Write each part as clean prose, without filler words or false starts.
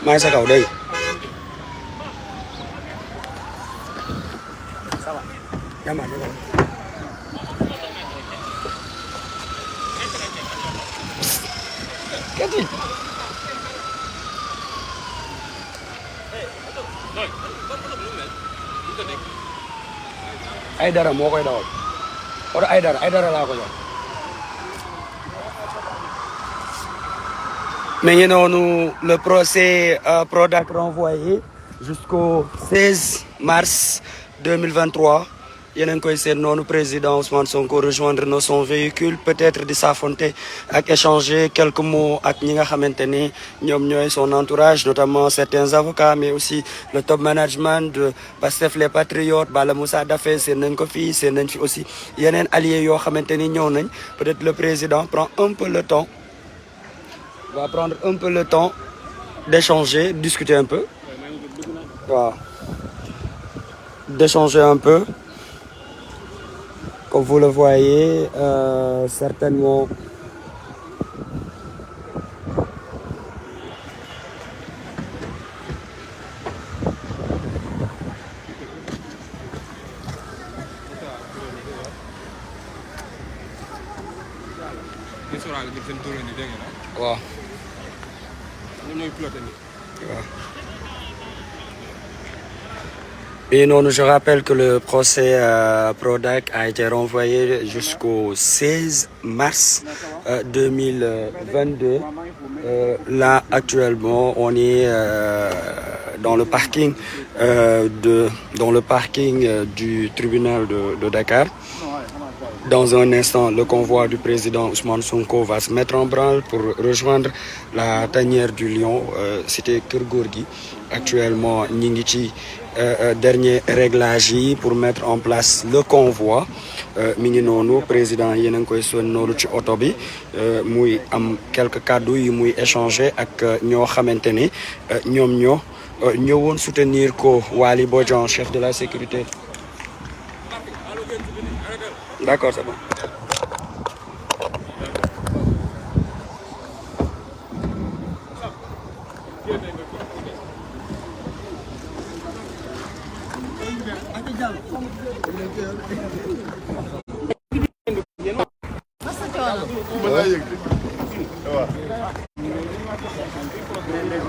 maa ngi sa kaw dégg nga. Aïdara moo koy dawal oto Aïdara laa ko jox. Mais ngi noonu le procès Prodac renvoyé jusqu'au 16 mars 2023 yéen a ngi koy seet noonu président Ousmane Sonko rejoindre na son véhicule peut-être di s'affronter ak échanger quelques mots ak ñi nga xamante ni ñoom ñooy son entourage notamment certains avocats mais aussi le top management de Pastef les Patriotes Bala Moussa Daffé seen nañ ko fii seen nañ fi aussi yeneen alliés yoo xamante ni ñëw nañ peut-être le président prend un peu le temps va prendre un peu le temps d'échanger discuter un peu waaw d'échanger un peu. Comme vous le voyez, certainement waaw. Et non, je rappelle que le procès Prodac a été renvoyé jusqu'au 16 mars 2022. Là, actuellement, on est dans le parking du tribunal de Dakar. Dans un instant, le convoi du président Ousmane Sonko va se mettre en branle pour rejoindre la tanière du Lion, cité Keur Gorgui. Actuellement, ñi ngi ci dernier réglage yi pour mettre en place le convoi. Mi ngi noonu président yéen a ngi koy sonn noonu ci oto bi muy am quelques kàddu yi muy échanger ak ñoo xamante ni ñoom ñoo ñëwoon soutenir ko Waly Bodian chef de la sécurité. D'accord, c'est bon.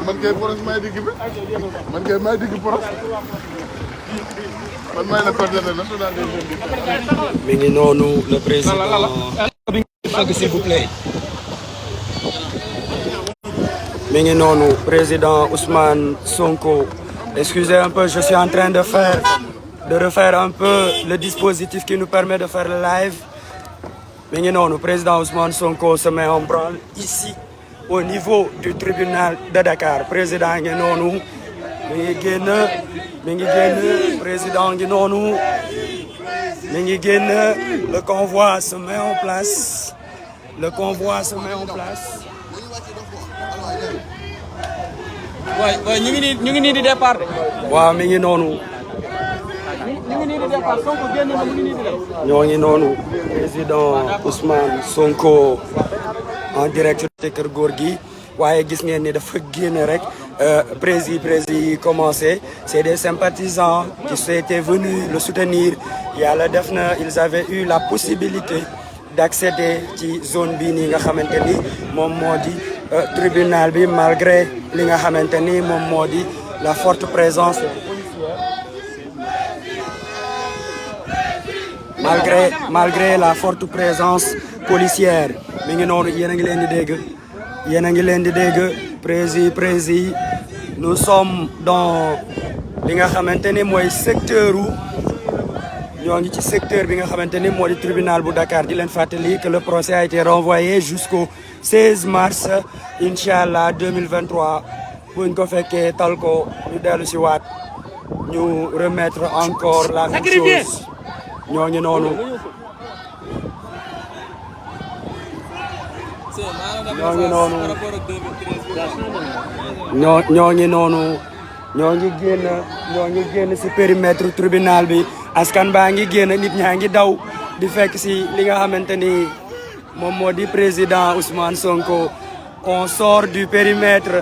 man kay poros may digg bi man kay may digg poros man may la partenaire national des jeunes. Mi ngi noonu le président. S'il vous plaît. Mi ngi noonu président Ousmane Sonko. Excusez un peu, je suis en train de refaire un peu le dispositif qui nous permet de faire le live. Mi ngi noonu président Ousmane Sonko se met en branle ici au niveau du tribunal de Dakar. Président ngi noonu mi ngi génn président ngi noonu mi ngi génn le convoi se met en place. Le convoi se met en place. waaw ñu ngi nii di départ. waaw mi ngi noonu. ñu ngi nii di départ Sonko génn na mu ngi nii di dem. ñoo ngi noonu président Ousmane Sonko en direct te Keur Gorgui waaye gis ngeen ni dafa génn rek prési yi commencé c'est des sympathisants qui étaient venus le soutenir yàlla def na ils avaient eu la possibilité d'accéder ci zone bii nii nga xamante ni moom moo di tribunal bi malgré li nga xamante ni moom moo di la forte présence malgré la forte présence policière mi ngi noonu yéen a ngi leen di dégg prési nous sommes dans li nga xamante ni mooy ñoo ngi ci secteur bi nga xamante ni moo di tribunal bu Dakar di leen fàttali que le procès a été renvoyé jusqu'au 16 mars inchallah 2023 buñ ko fekkee tal ko ñu dellu si waat ñu remettre encore la même chose ñoo ngi noonu ñoo ngi génn ci périmètre tribunal bi askan baa ngi génn nit ñaa ngi daw di fekk ci li nga xamante ni moom moo di président Ousmane Sonko on sort du périmètre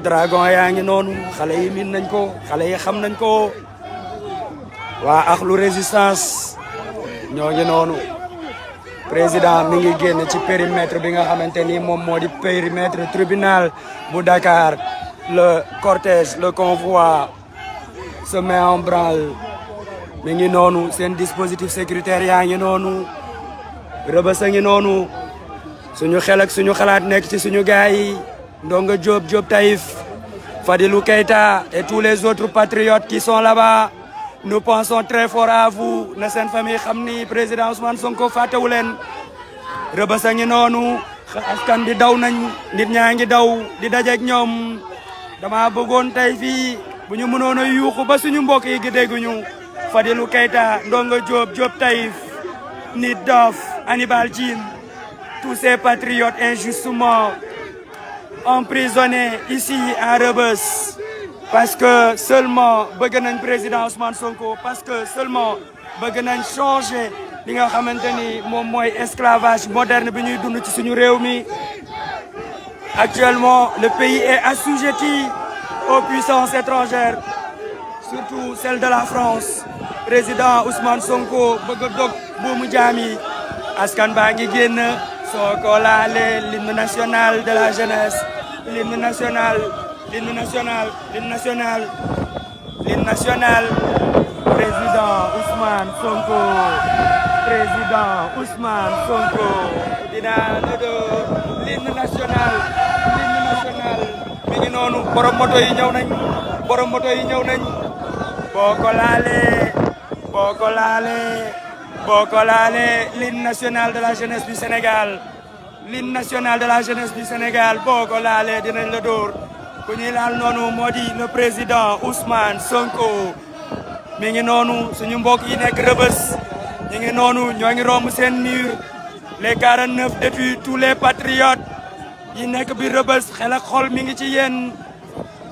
dragon yaa ngi noonu xale yi min nañ ko xale yi xam nañ ko waa axlu résistance ñoo ngi noonu président mi ngi génn ci périmètre bi nga xamante ni moom moo di périmètre tribunal bu Dakar le cortège le convoi se met en branle mi ngi noonu seen dispositif sécuritaire yaa ngi noonu Rebeuss a ngi noonu suñu xel ak suñu xalaat nekk ci suñu gaay yi Ndonga Diop Diop Taïf Fadilou Keita et tous les autres patriotes qui sont là-bas nous pensons très fort à vous na seen famille xam ni président Ousmane Sonko fàttewu leen Rebeuss a ngi noonu askan bi daw nañ nit ñaa ngi daw di dajeek ñoom dama bëggoon tey fii bu ñu mënoon a yuuxu ba suñu mbokk yi gi dégguñu Fadilou Keita Ndonga Diop Diop Taïf Nit Doff Hannibal Djim tous ces patriotes injustement emprisonnés ici à Rebeuss parce que seulement bëgg nañ président Ousmane Sonko parce que seulement bëgg nañ changer li nga xamante ni moom mooy esclavage moderne bi ñuy dund ci suñu réew mi actuellement le pays est assujetti aux puissances étrangères surtout celle de la France président Ousmane Sonko bëgg a dog buumu jaam yi askan baa ngi génn soo ko laalee l'hymne national de la jeunesse l'hymne national l'hymne national l'hymne national l'hymne national président Ousmane Sonko président Ousmane Sonko dinaa la doo l'hymne national mi ngi noonu borom moto yi ñëw nañ borom moto yi ñëw nañ boo ko laalee boo ko laalee boo ko laalee l'hymne national de la jeunesse du Sénégal l'hymne national de la jeunesse du Sénégal boo ko laalee dinañ la dóor ku ñuy laal noonu moo di le président Ousmane Sonko mi ngi noonu suñu mbokk yi nekk Rebeuss ñu ngi noonu ñoo ngi romb seen mur les 49 détenus tous les patriotes yi nekk bi Rebeuss xel ak xol mi ngi ci yéen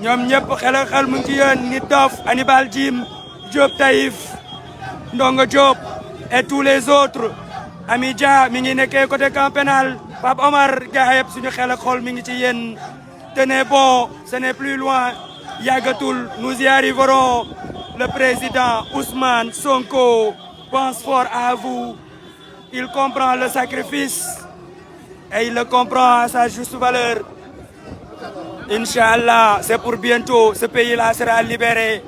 ñoom ñëpp xel ak xel mu ngi ci yéen Nit Doff Hannibal Djim Diop Taïf Ndonga Diop et tous les autres Ami Dia mi ngi nekkee côté camp pénal Pape Omar gaa yëpp suñu xel ak xol mi ngi ci yéen tenez bon ce n'est plus loin yàggatul nous y arriverons le président Ousmane Sonko pense fort à vous il comprend le sacrifice et il le comprend à sa juste valeur Inch'Allah c'est pour bientôt ce pays-là sera libéré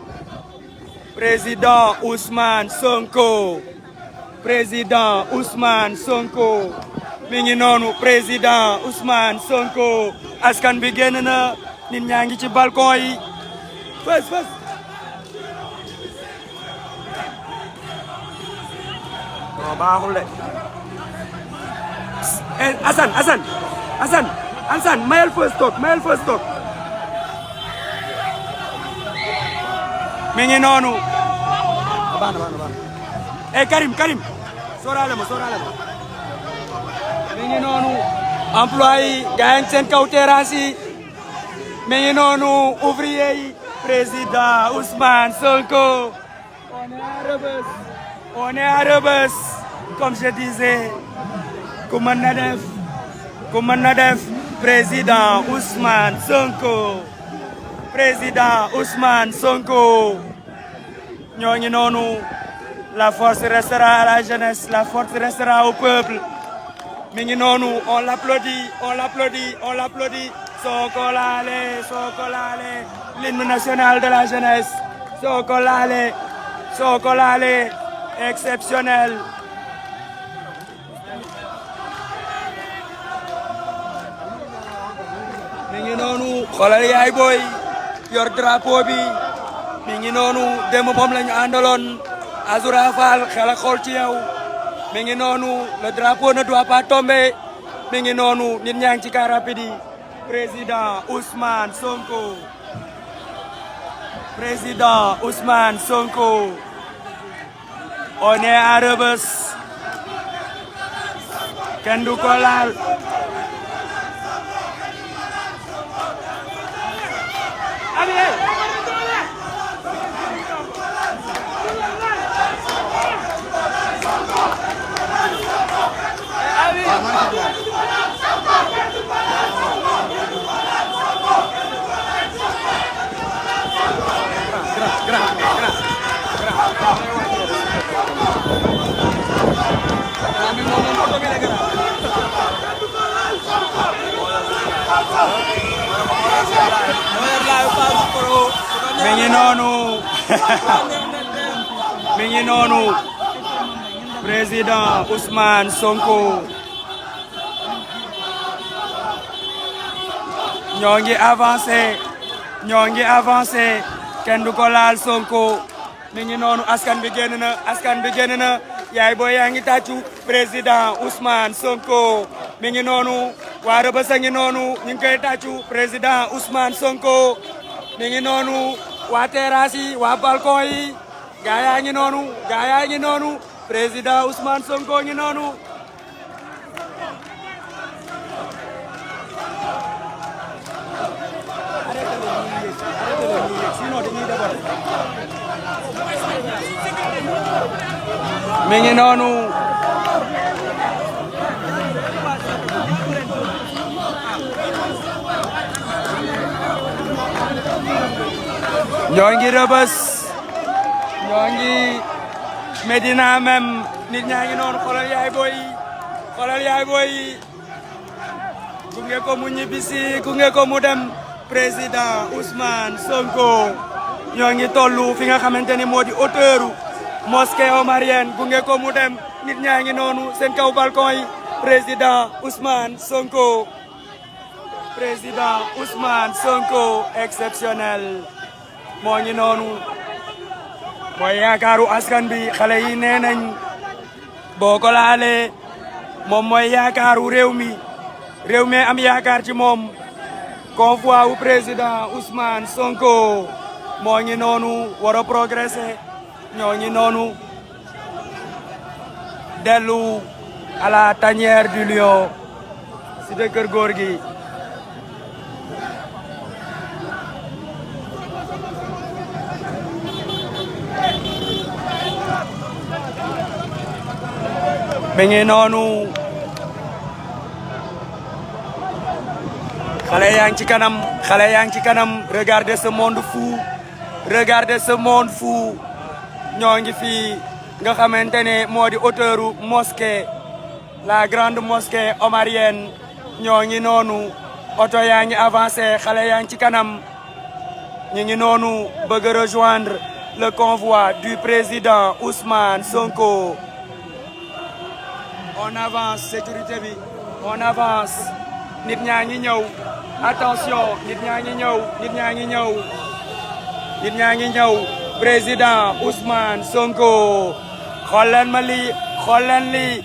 président Ousmane Sonko président Ousmane Sonko mi ngi noonu président Ousmane Sonko askan bi génn na nit ñaa ngi ci balcon yi fës non baaxul de Assane mayel fës toog mi ngi noonu baax na Karim sóoraale ma mi ngi noonu employé yi gaa yi seen kaw terrasse yi mi ngi noonu ouvrier yi président Ousmane Sonko on est à Rebeuss comme je disais ku mën na def président Ousmane Sonko ñoo ngi noonu la force restera à la jeunesse la force restera au peuple mi ngi noonu on l'applaudit Sonko laale l'hymne national de la jeunesse Sonko laale exceptionnel mi ngi noonu xoolal yaay booy yor drapeau bi mi ngi noonu démb moom la ñu àndaloon Azoura Fall xel ak xol ci yow mi ngi noonu le drapeau ne doit pas tomber mi ngi noonu nit ñaa ngi ci car rapide yi président Ousmane Sonko on est à Rebeuss kenn du ko laal mi ngi noonu mi ngi noonu président Ousmane Sonko ñoo ngi avancé kenn du ko laal Sonko mi ngi noonu askan bi génn na yaay booy yaa ngi tàccu président Ousmane Sonko mi ngi noonu waa Rebeuss a ngi noonu ñu ngi koy tàccu président Ousmane Sonko mi ngi noonu waa terrasse yi waa balcon yi gaa yaa ngi noonu président Ousmane Sonko ngi noonu mi ngi noonu ñoo ngi Rebeuss ñoo ngi Médina même nit ñaa ngi noonu xoolal yaay booy yi gunge ko mu ñibbisi gunge ko mu dem président Ousmane Sonko ñoo ngi tollu fi nga xamante ni moo di hauteuru mosquée omarienne gunge ko mu dem nit ñaa ngi noonu seen kaw balcon yi président Ousmane Sonko exceptionnel moo ngi noonu mooy yaakaaru askan bi xale yi nee nañ boo ko laalee moom mooy yaakaaru réew mi am yaakaar ci moom convoi wu président Ousmane Sonko moo ngi noonu war a progresser ñoo ngi noonu dellu à la tanière du lion cité Keur Gorgui mi ngi noonu xale yaa ngi ci kanam regardez ce monde fou ñoo ngi fii nga xamante ne moo di hauteuru mosquée la grande mosquée omarienne ñoo ngi noonu oto yaa ngi avancé xale yaa ngi ci kanam ñu ngi noonu bëgg rejoindre le convoi du président Ousmane Sonko on avance sécurité bi on avance nit ñaa ngi ñëw attention nit ñaa ngi ñëw président Ousmane Sonko xool leen ma lii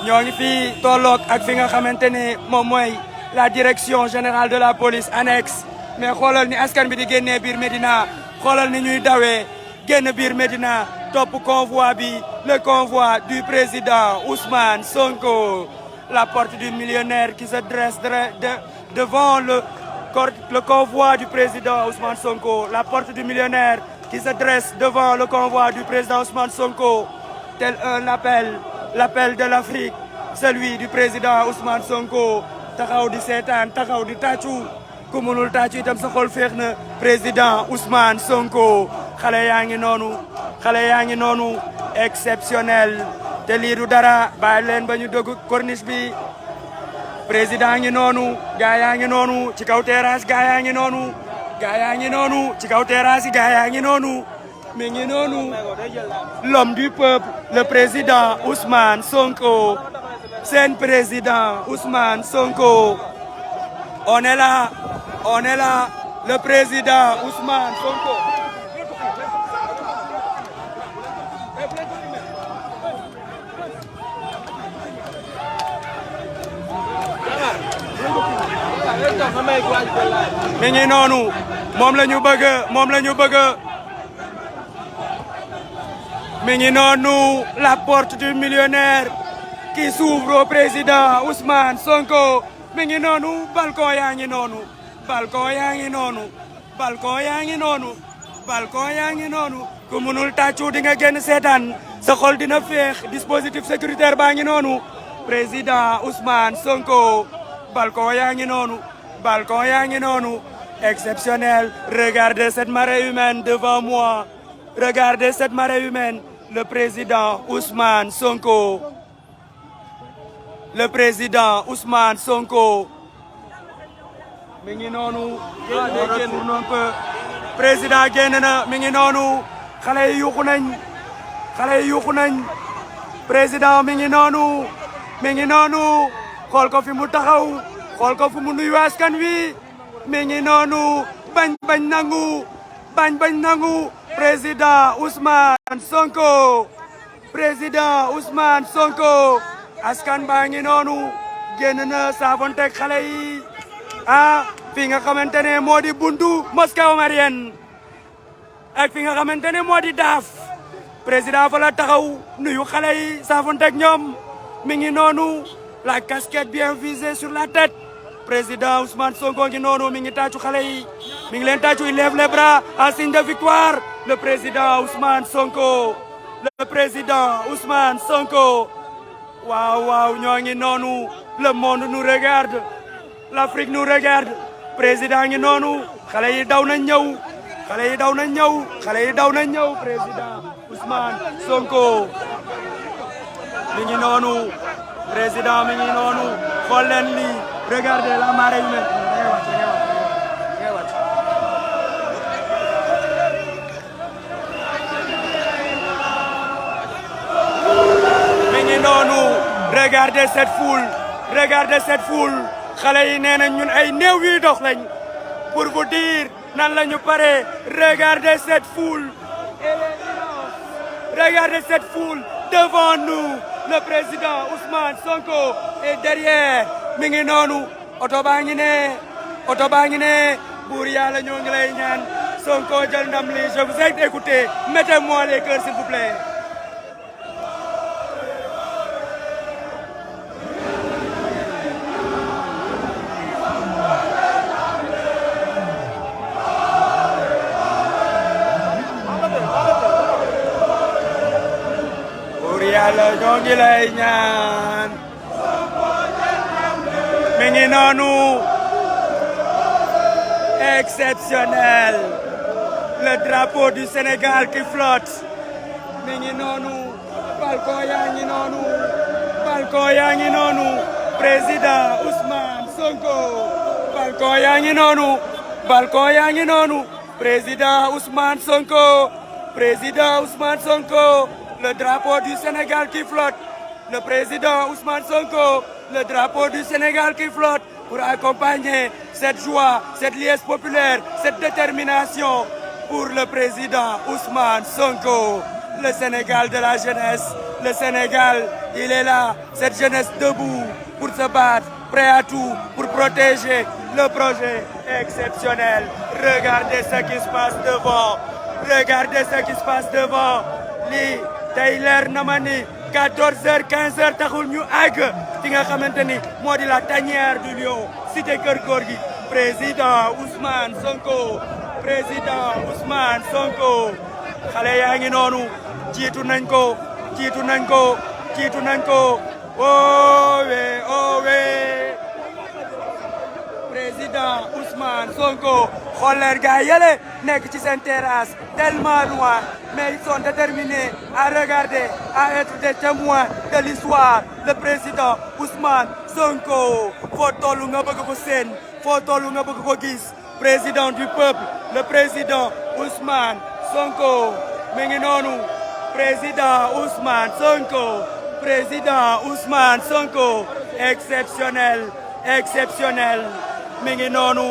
ñoo ngi fii tolloog ak fi nga xamante ne moom mooy la direction générale de la police annexe mais xoolal ni askan bi di génnee biir Médina xoolal ni ñuy dawee génn biir Médina topp convoi bi le convoi du président Ousmane Sonko la porte du millionnaire qui se dresse devant le convoi du président Ousmane Sonko la porte du millionnaire qui se dresse devant le convoi du président Ousmane Sonko tel un l'appel de l'Afrique celui du président Ousmane Sonko taxaw di seetaan taxaw di tàccu ku mënul tàccu itam sa xol féex na président Ousmane Sonko xale yaa ngi noonu exceptionnel te lii du dara bàyyi leen ba ñu dugg corniche bi président ngi noonu gaa yaa ngi noonu ci kaw terrasse gaa yaa ngi noonu ci kaw terrasse gaa yaa ngi noonu mi ngi noonu l'homme du peuple le président Ousmane Sonko seen président Ousmane Sonko on est là le président Ousmane Sonko mi ngi noonu moom la ñu bëgg mi ngi noonu la porte du millionnaire qui s'ouvre au président Ousmane Sonko mi ngi noonu balcon yaa ngi noonu ku mënul tàccu di nga génn seetaan sa xol dina féex dispositif sécuritaire baa ngi noonu président Ousmane Sonko balcon yaa ngi noonu exceptionnel regardez cette marée humaine devant moi regardez cette marée humaine le président Ousmane Sonko mi ngi noonu on retourne un peu président génn na mi ngi noonu xale yi yuuxu nañ président mi ngi noonu xool ko fi mu taxaw xool ko fi mu nuyu askan wi mi ngi noonu bañ nangu président Ousmane Sonko askan baa ngi noonu génn na saafonteeg xale yi fi nga xamante ne moo di buntu mosquée omarienne ak fi nga xamante ne moo di daaf président fa la taxaw nuyu xale yi saafonteeg ñoom mi ngi noonu la casquette bien visée sur la tête président Ousmane Sonko ngi noonu mi ngi tàccu xale yi mi ngi leen tàccu il lève les bras en signe de victoire le président Ousmane Sonko waaw ñoo ngi noonu le monde nous regarde l'Afrique nous regarde président ngi noonu xale yi daw nañ ñëw président Ousmane Sonko mi ngi noonu président mi ngi noonu xool leen lii regardez la marée humaine mi ngi noonu regardez cette foule xale yi nee na ñun ay néew yuy dox lañ pour vous dire nan la ñu pare regardez cette foule devant nous le président Ousmane Sonko est derrière mi ngi noonu oto baa ngi ne buur yàlla ñoo ngi lay ñaan Sonko jël ndam li je vous ai écouté mettez-moi les cœurs s'il vous plaît. Yàlla ñoo ngi lay ñaan mi ngi noonu exceptionnel le drapeau du Sénégal qui flotte mi ngi noonu balcon yaa ngi noonu président Ousmane Sonko balcon yaa ngi noonu président Ousmane Sonko le drapeau du Sénégal qui flotte, le président Ousmane Sonko, le drapeau du Sénégal qui flotte pour accompagner cette joie, cette liesse populaire, cette détermination pour le président Ousmane Sonko. Le Sénégal de la jeunesse, le Sénégal, il est là, cette jeunesse debout pour se battre, prêt à tout, pour protéger le projet exceptionnel. Regardez ce qui se passe devant. lii tey leer na ma ni 14h 15h taxul ñu àgg fi nga xamante ni moo di la tanière du lion cité Kër Gorgui président Ousmane Sonko xale yaa ngi noonu jiitu nañ ko owe président Ousmane Sonko xool leen gars yële nekk ci seen terrasse tellement loin mais ils sont déterminés à regarder à être des témoins de l'histoire le président Ousmane Sonko foo tollu nga bëgg ko seen foo tollu nga bëgg ko gis président du peuple le président Ousmane Sonko mi ngi noonu président Ousmane Sonko exceptionnel mi ngi noonu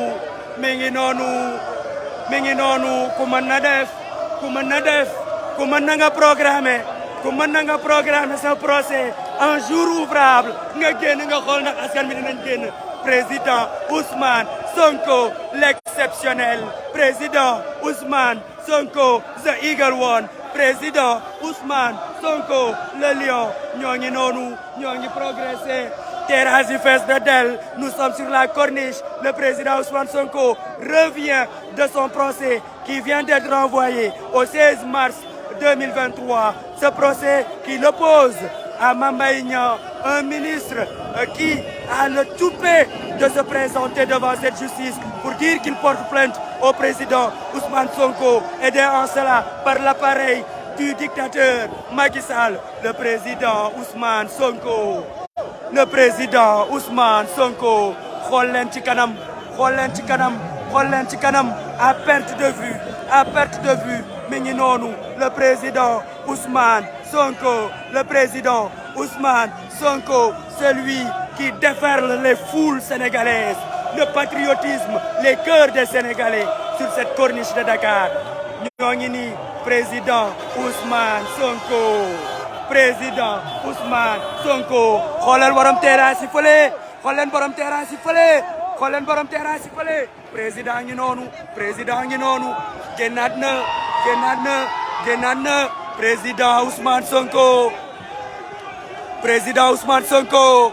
ku mën na nga programmer sa procès un jour ouvrable nga génn nga xool ndax askan bi dinañ génn président Ousmane Sonko l'exceptionnel président Ousmane Sonko the Eagle One président Ousmane Sonko le lion ñoo ngi progresser terrasse yi fees de del nous sommes sur la corniche le président Ousmane Sonko revient de son procès qui vient d'être renvoyé au 16 mars 2023 ce procès qui l'oppose à Mame Mbaye Niang un ministre qui a le toupet de se présenter devant cette justice pour dire qu'il porte plainte au président Ousmane Sonko aidé en cela par l'appareil du dictateur Macky Sall le président Ousmane Sonko xool leen ci kanam à perte de vue à perte de vue mi ngi noonu le président Ousmane Sonko, le président Ousmane Sonko, celui qui déferle les foules sénégalaises, le patriotisme, les cœurs des Sénégalais sur cette corniche de Dakar. ñoo ngi nii président Ousmane Sonko, président Ousmane Sonko. xoolal borom terrasse yi fële, xool leen borom terrasse yi fële, xool leen borom terrasse yi fële. président ngi noonu, président ngi noonu. génnaat na, génnaat na, génnaat na. président Ousmane Sonko, président Ousmane Sonko,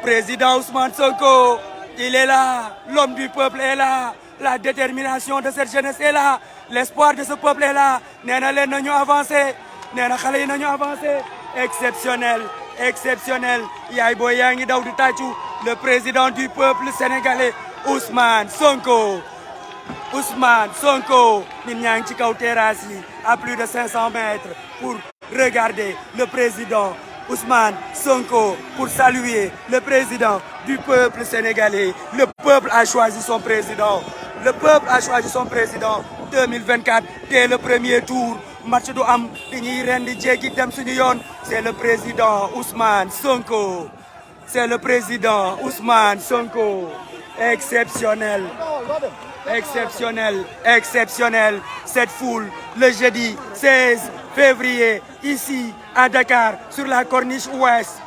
président Ousmane Sonko. Il est là, l'homme du peuple est là, la détermination de cette jeunesse est là, l'espoir de ce peuple est là. nee na leen nañu avancé, nee na xale yi nañu avancé. exceptionnel, exceptionnel. yaay booy yaa ngi daw di tàccu le président du peuple sénégalais Ousmane Sonko. Ousmane Sonko. nit ñaa ngi ci kaw terrasse yi à plus de 500 mètres pour regarder le président Ousmane Sonko, pour saluer le président du peuple sénégalais. Le peuple a choisi son président. Le peuple a choisi son président 2024 dès le premier tour. match du am dañuy rendi jéggi dem suñu yoon. C'est le président Ousmane Sonko. C'est le président Ousmane Sonko. Exceptionnel. Exceptionnel, exceptionnel. Cette foule, le jeudi 16 février, ici à Dakar, sur la corniche ouest.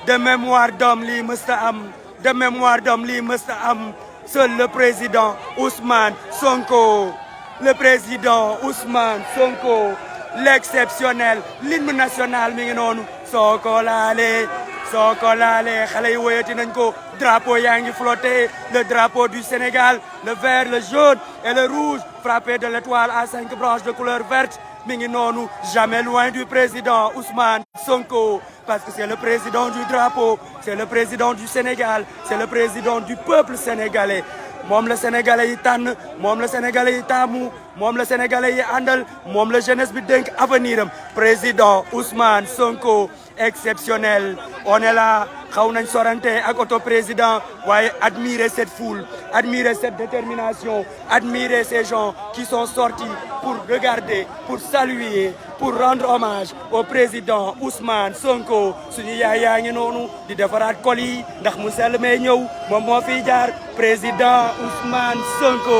De mémoire d'homme lii mësta am, de mémoire d'homme lii mësta am. Seul le président Ousmane Sonko, le président Ousmane Sonko, l'exceptionnel, l'hymne national mi ngi noonu. soo ko laalee, soo ko laalee xale yi woyati nañ ko. drapeau yaa ngi flotté, le drapeau du Sénégal, le vert, le jaune et le rouge, frappé de l'étoile à 5 branches de couleur verte. mi ngi noonu, jamais loin du président Ousmane Sonko, parce que c'est le président du drapeau, c'est le président du Sénégal, c'est le président du peuple sénégalais. moom la sénégalais yi tànn, moom la sénégalais yi taamu, moom la sénégalais yi àndal, moom la jeunesse bi dénk avenir am. président Ousmane Sonko, exceptionnel. on est là, xaw nañ sorante ak auto président, waaye admirer cette foule, admirer cette détermination, admirer ces gens qui sont sortis pour regarder, pour saluer, pour rendre hommage au président Ousmane Sonko. suñu yaay yaa ngi noonu di defaraat kol yi ndax mu sell may ñëw, moom moo fiy jaar. président Ousmane Sonko,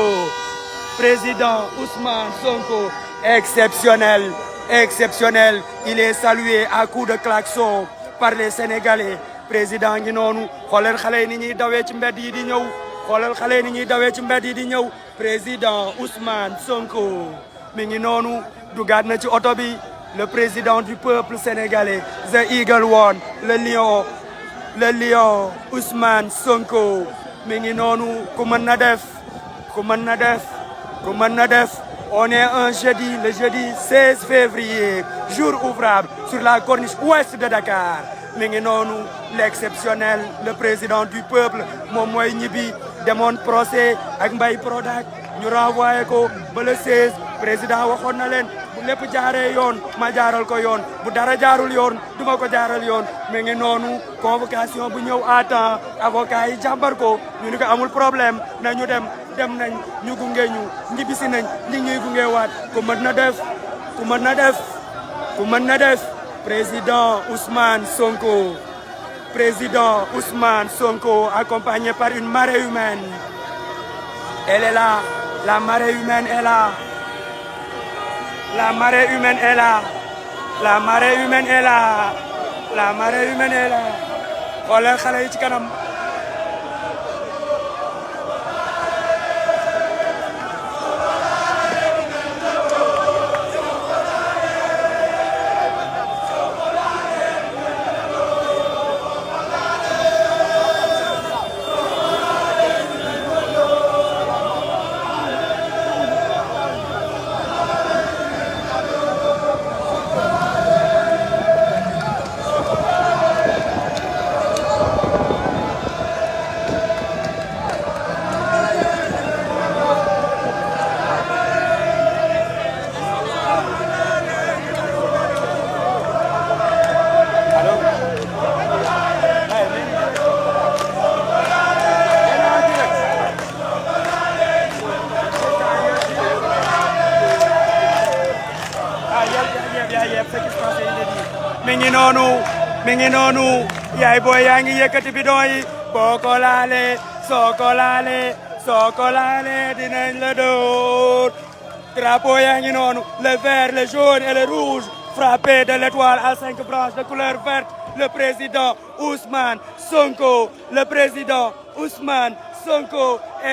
président Ousmane Sonko, exceptionnel, exceptionnel. Il est salué à coups de klaxon par les Sénégalais. président ngi noonu, xoolal xale yi ni ñuy dawee ci mbedd yi di ñëw, xoolal xale yi ni ñuy dawee ci mbedd yi di ñëw. président Ousmane Sonko mi ngi noonu, dugaat na ci oto bi. le président du peuple sénégalais, the Eagle One, le lion Ousmane Sonko mi ngi noonu. ku mën na def, ku mën na def, ku mën na def. on est un jeudi, le jeudi 16 février, jour ouvrable sur la corniche ouest de Dakar. mi ngi noonu, l'exceptionnel, le président du peuple, moom mooy ñibbi. demoon procès ak Mbaye Prodac, ñu renvoyé ko ba le 16. président waxoon na leen bu lépp jaaree yoon ma jaaral ko yoon, bu dara jaarul yoon duma ko jaaral yoon. mi ngi noonu, convocation bu ñëw à temps, avocat yi jàmbar ko, ñu ni ko amul problème nañu dem. dem nañ, ñu gunge ñu, ñibbisi nañ, ñi ñuy gunge waat. ku mën na def, ku mën na def, ku mën na def. président Ousmane Sonko, président Ousmane Sonko, accompagné par une marée humaine. Elle est là, la marée humaine est là, la marée humaine est là, la marée humaine est là, la marée humaine est là. xoolal xale yi ci kanam. mi ngi noonu yaay booy yaa ngi yëkkati bidon yi boo ko laalee soo ko laalee dinañ la dóor drapeau yaa ngi noonu le vert le jaune et le rouge frappé de l'étoile à 5 branches de couleur verte le président Ousmane Sonko le président Ousmane Sonko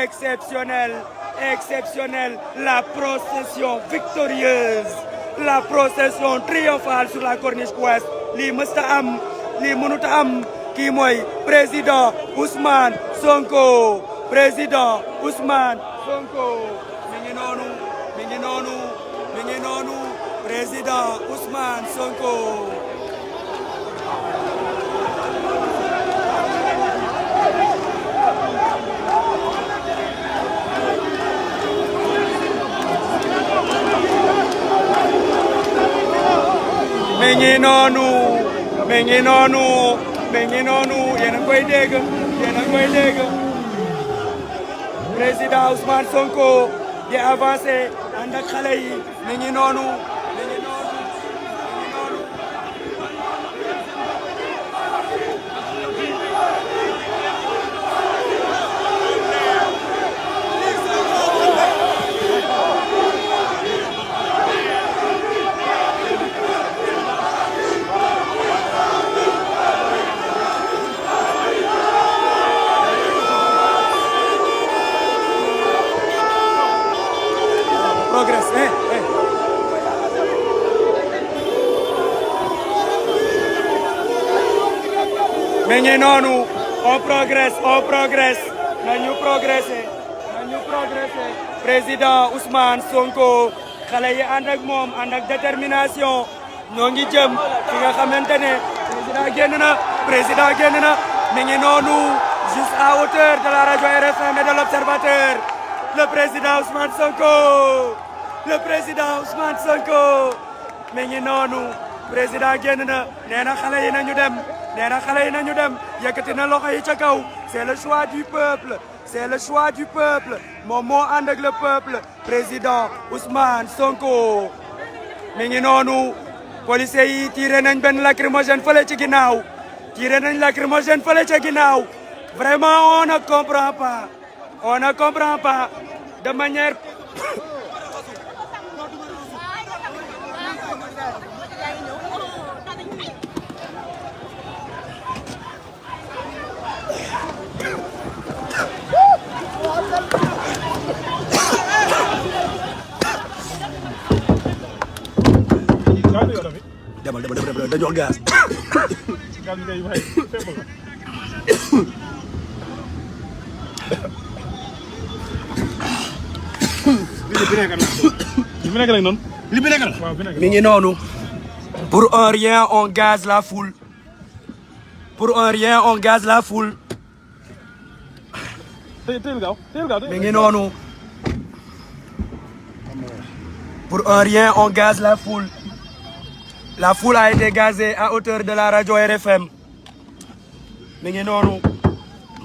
exceptionnel la procession victorieuse la procession triomphale sur la corniche ouest lii mësta am lii mënut a am kii mooy président Ousmane Sonko président Ousmane Sonko mi ngi noonu président Ousmane Sonko mi ngi noonu yéen a koy dégg président Ousmane Sonko di avancé ànd ak xale yi mi ngi noonu progress mi ngi noonu on progresse nañu progresser président Ousmane Sonko xale yi ànd ak moom ànd ak détermination ñoo ngi jëm fi nga xamante ne président génn na mi ngi noonu juste à hauteur de la radio RFM et de l'Observateur le président Ousmane Sonko mi ngi noonu président génn na nee na xale yi nañu dem yëkkati na loxo yi ca kaw c'est le choix du peuple moom moo ànd ak le peuple président Ousmane Sonko mi ngi noonu policiers yi tiré nañ benn lacrymogène fële ci ginnaaw vraiment on ne comprend pas de manière demal dañoo gaz mi ngi noonu pour un rien on gaze la foule mi ngi noonu pour un rien on gaze la foule a été gazée à hauteur de la radio RFM mi ngi noonu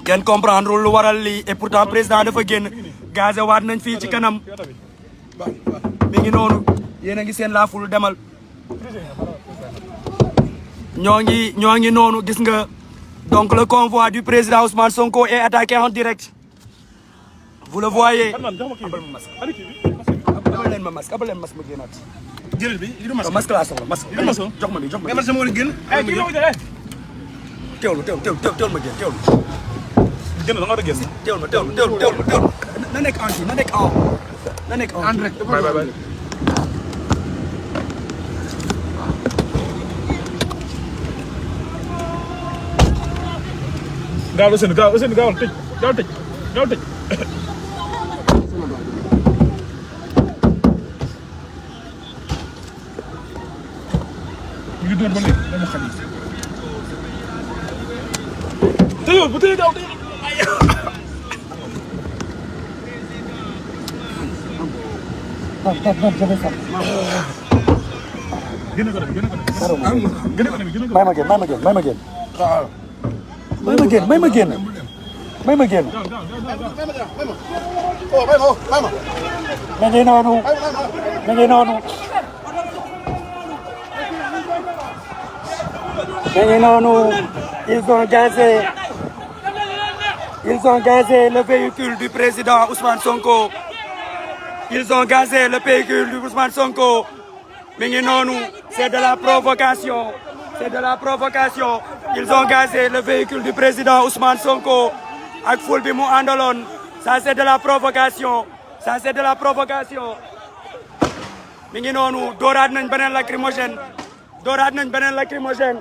ngeen comprendre lu waral lii et pourtant président dafa génn gazé waat nañ fii ci kanam mi ngi noonu yéen a ngi seen la foule demal ñoo ngi noonu gis nga donc le convoi du président Ousmane Sonko est attaqué en direct vous le voyez abal leen ma masque ma génnaat jël bi li du masque laa soxla masque jox ma mais man sama war a génn teewlu ma génn génn da nga war a génn teewlu ma na nekk en direct bye gaaw tëj ñu door ba léegi dama xam tëjoo bu tëjee gaaw tëjoo gën ko dem may ma génn Mais non, ils ont gazé le véhicule du président Ousmane Sonko. Ils ont gazé le véhicule du Ousmane Sonko. Mais non, c'est de la provocation. C'est de la provocation. Ils ont gazé le véhicule du président Ousmane Sonko. Avec foule bi mu andalon. Ça c'est de la provocation. Ça c'est de la provocation. Mi ngi noonu dooraat nañ beneen lacrymogène dooraat nañ beneen lacrymogène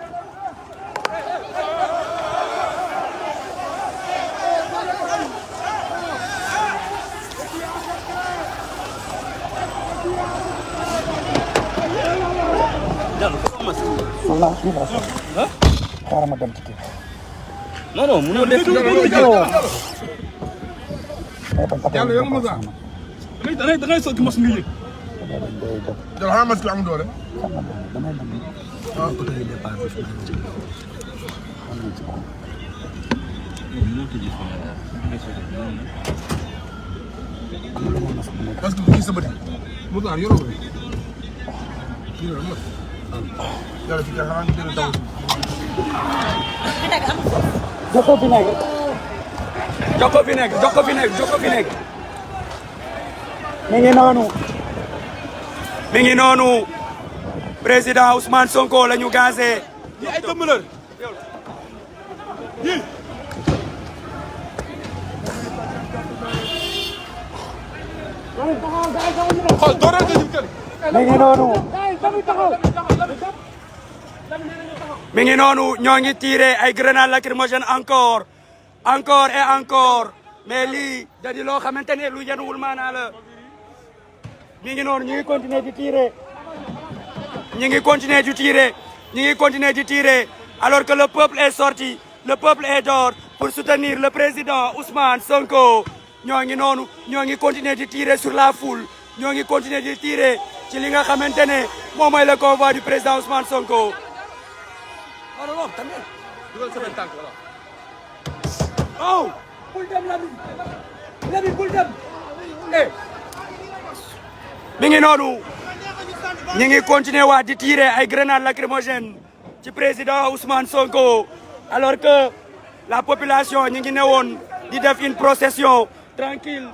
non non mënoo def yàlla yow Moussa da ngay soog mos nga yëg da nga mas am doole parce que bu sa bët Moussa yoroo ko yàlla fi xanaa ñu dégg taw Joko Vinaigre. Mi ngi noonu président Ousmane Sonko la ñu gazé. yi ay tëmbaleur yi xool dooral nga jëm kër mi ngi noonu ñoo ngi tiré ay grenades lacrymogènes encore et encore mais lii da di loo xamante ne lu yenuwul maanaa la mi ngi noonu ñu ngi continuer di tirer ñu ngi continuer di tirer alors que le peuple est sorti le peuple est dehors pour soutenir le président Ousmane Sonko ñoo ngi noonu ñoo ngi continuer di tirer sur la foule ñoo ngi continuer di tirer ci li nga xamante ne moom mooy le convoi du président Ousmane Sonko. non tamit dugal sa benn tànk voilà oh bul dem Lamine bul dem mi ngi noonu ñi ngi continuer waat di tirer ay grenades lacrymogènes ci président Ousmane Sonko alors que la population ñi ngi newoon di def une procession tranquille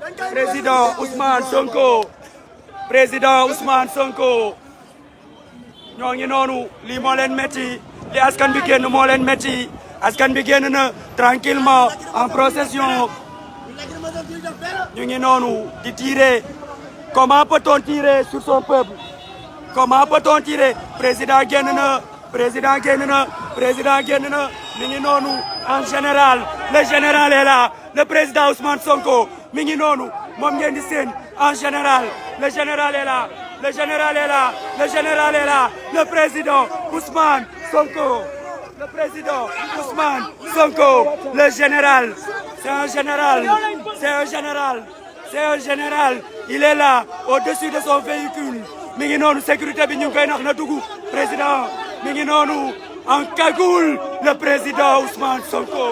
président Ousmane Sonko ñoo ngi noonu lii moo leen metti li askan bi génn moo leen metti askan bi génn na tranquillement en procession ñu ngi noonu di tirer. Comment peut-on tirer sur son peuple? Comment peut-on tirer? Président génn na mi ngi noonu en général le général est là le président Ousmane Sonko mi ngi noonu moom ngeen di seen en général le général est là le président Ousmane Sonko le général c'est un général il est là au-dessus de son véhicule mi ngi noonu sécurité bi ñu ngi koy nax na dugg président mi ngi noonu en cagoule le président Ousmane Sonko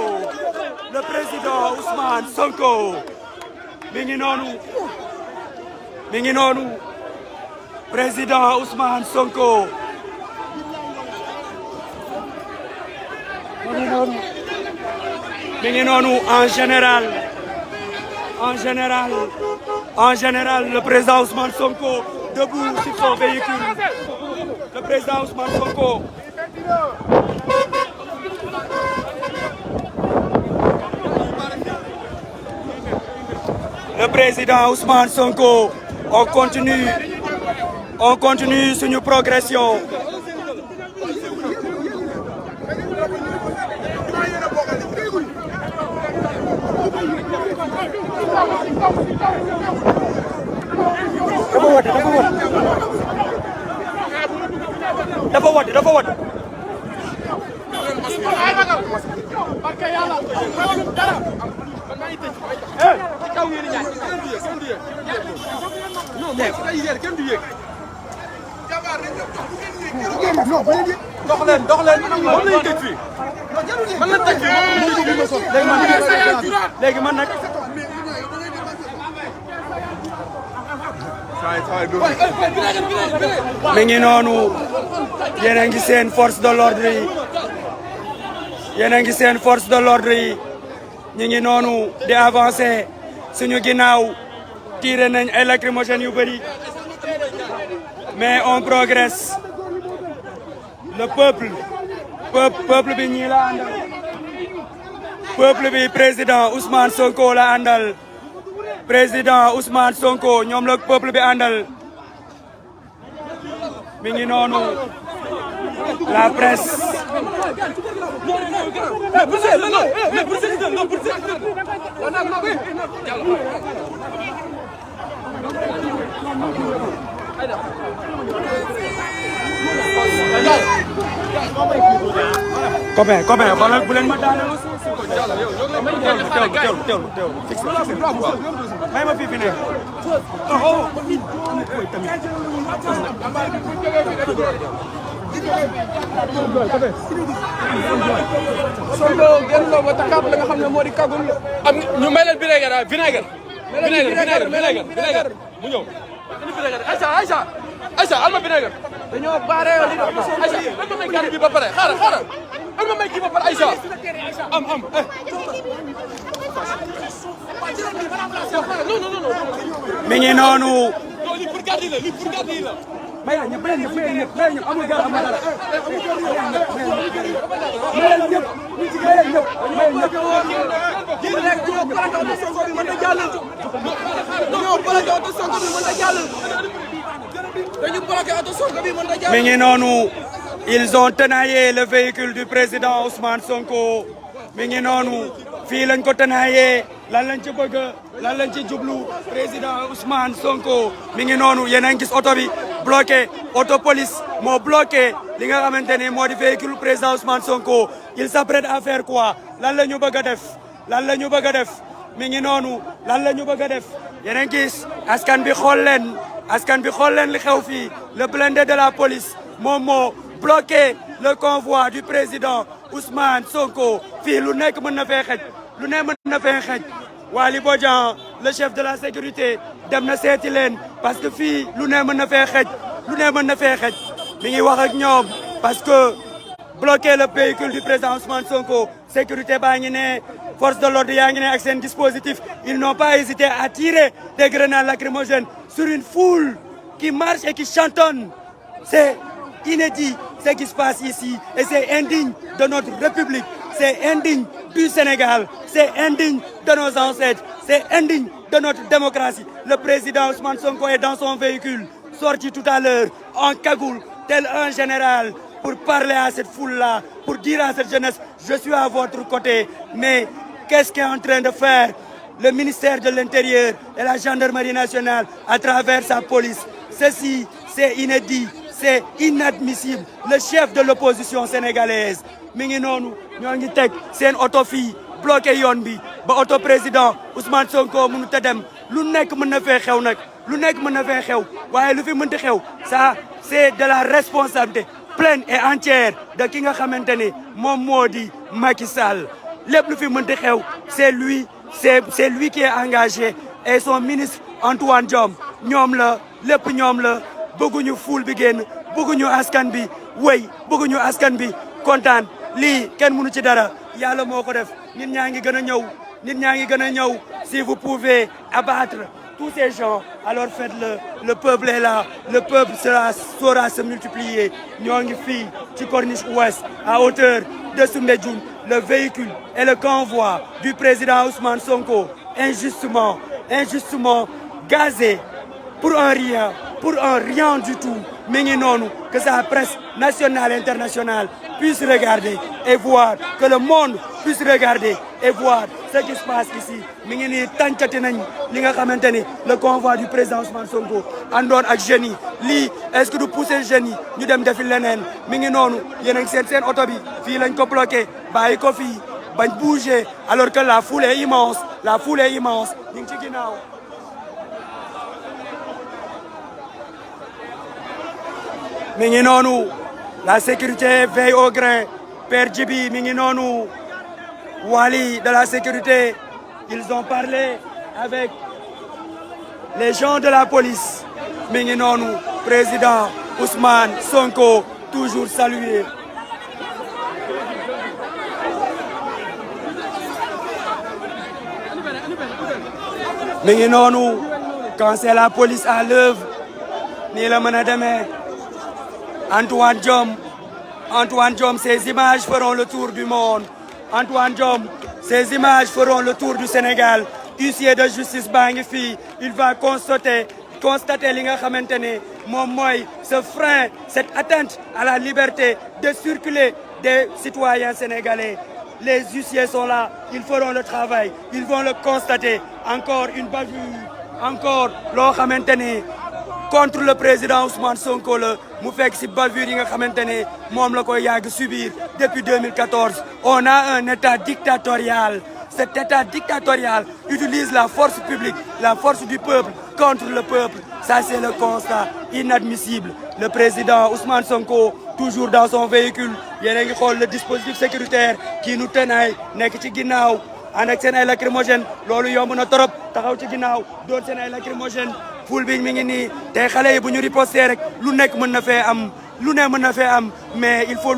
mi ngi noonu président Ousmane Sonko mi ngi noonu en général le président Ousmane Sonko debout sur son véhicule le président Ousmane Sonko le président Ousmane Sonko on continue suñu progression dafa wadd dox leen léegi man nag mi ngi noonu yéen a ngi seen force de l'ordre yi yéen a ngi seen force de l'ordre yi ñu ngi noonu di avancer suñu ginnaaw tiré nañ ay lacrymogènes yu bëri mais on progresse le peuple bi ñii la àndal peuple bi président Ousmane Sonko la àndal président Ousmane Sonko ñoom la peuple bi àndal mi ngi noonu la presse copain xoolal bu leen ma daaneel teewlu may ma fii fi ne Sonko génn na ba takkaat la nga xam ne moo di kagul am ñu may leen vinaigre mu ñëw indi vinaigre Aïcha alma vinaigre dañoo baare Aïcha alma may kii bi ba pare xaaral alma may kii ba pare Aïcha am non mi ngi noonu lii pour garder la may ñëpp amul dara amul dara mi ngi noonu ils ont tenaillé le véhicule du président Ousmane Sonko mi ngi noonu fii lañ ko tenaillé lan lañ ci bëgg lan lañ ci jublu président Ousmane Sonko mi ngi noonu yéen a ngi gis oto bi bloqué auto police moo bloqué li nga xamante ni moo di véhicule président Ousmane Sonko il s'apprête à faire quoi lan la ñu bëgg a def lan la ñu bëgg a def mi ngi noonu lan la ñu bëgg a def yéen a ngi gis askan bi xool leen li xew fii le blindé de la police moom moo bloqué le convoi du président Ousmane Sonko fii lu nekk mën na fee xej lu ne mën na fee xej Waly Bodian le chef de la sécurité dem na seeti leen parce que fii lu ne mën na fee xej mi ngi wax ak ñoom parce que bloquer le véhicule du président Ousmane Sonko sécurité baa ngi ne force de l'ordre yaa ngi ne ak seen dispositif ils n'ont pas hésité à tirer des grenades lacrymogènes sur une foule qui marche et qui chantonne. C'est inédit ce qui se passe ici et c'est indigne de notre République, c'est indigne du Sénégal, c'est indigne de nos ancêtres, c'est indigne de notre démocratie. Le président Ousmane Sonko est dans son véhicule, sorti tout à l'heure en cagoule, tel un général, pour parler à cette foule-là, pour dire à cette jeunesse, je suis à votre côté. Mais qu'est-ce qu'est en train de faire le ministère de l'Intérieur et la gendarmerie nationale à travers sa police? Ceci, c'est inédit, c'est inadmissible. Le chef de l'opposition sénégalaise mi ngi noonu ñoo ngi teg seen oto fii bloqué yoon bi ba oto président Ousmane Sonko mënut a dem lu nekk mën na fee xew nag lu nekk mën na fee xew waaye lu fi mënti xew ça c'est de la responsabilité pleine et entière de ki nga xamante ne moom moo di Macky Sall lépp lu fi mënti xew c'est lui qui est engagé et son ministre Antoine Diome ñoom la lépp ñoom la bëgguñu foule bi génn bëgguñu askan bi wéy bëgguñu askan bi kontaan lii kenn mënu ci dara yàlla moo ko def nit ñaa ngi gën a ñëw si vous pouvez abattre tous ces gens alors faites-le le peuple est là le peuple saura se multiplier ñoo ngi fii ci corniche ouest à hauteur de Soumbédioune le véhicule et le convoi du président Ousmane Sonko injustement gazé pour un rien du tout mi ngi noonu que sa presse nationale et internationale puisse regarder et voir que le monde puisse regarder et voir ce qui se passe ici mi ngi nii tàncati nañ li nga xamante ni le convoi du président Ousmane Sonko àndoon ak jeunes yi lii est-ce que du pousser jeunes yi ñu dem defi leneen mi ngi noonu yéen a ngi seen oto bi fii lañ ko bloqué bàyyi ko fii bañ bouger alors que la foule est immense ñu ngi ci ginnaaw. mi ngi noonu la sécurité veille au grain Père Djibi mi ngi noonu Waly de la sécurité ils ont parlé avec les gens de la police mi ngi noonu président Ousmane Sonko toujours salué mi ngi noonu quand c'est la police à l'œuvre nii la mën a demee Antoine Diome ces images feront le tour du monde Antoine Diome ces images feront le tour du Sénégal huissier de justice baa ngi fii il va constater li nga xamante ne moom mooy ce frein cette atteinte à la liberté de circuler des citoyens sénégalais les huissiers sont là ils feront le travail ils vont le constater encore une bavure encore loo xamante ne contre le président Ousmane Sonko la mu fekk ci bavure yi nga xamante ne moom la koy yàgg subir depuis 2014 on a un état dictatorial cet état dictatorial utilise la force publique la force du peuple contre le peuple ça c'est le constat inadmissible le président Ousmane Sonko toujours dans son véhicule yéen a ngi xool le dispositif sécuritaire qui nous tenaille nekk ci ginnaaw ànd ak seen ay lacrymogène loolu yomb na trop taxaw ci ginnaaw doon seen ay lacrymogène ful bi mi ngi nii tey xale yi bu ñu riposté rek lu nekk mën na fee am lu ne mën na fee am mais il faut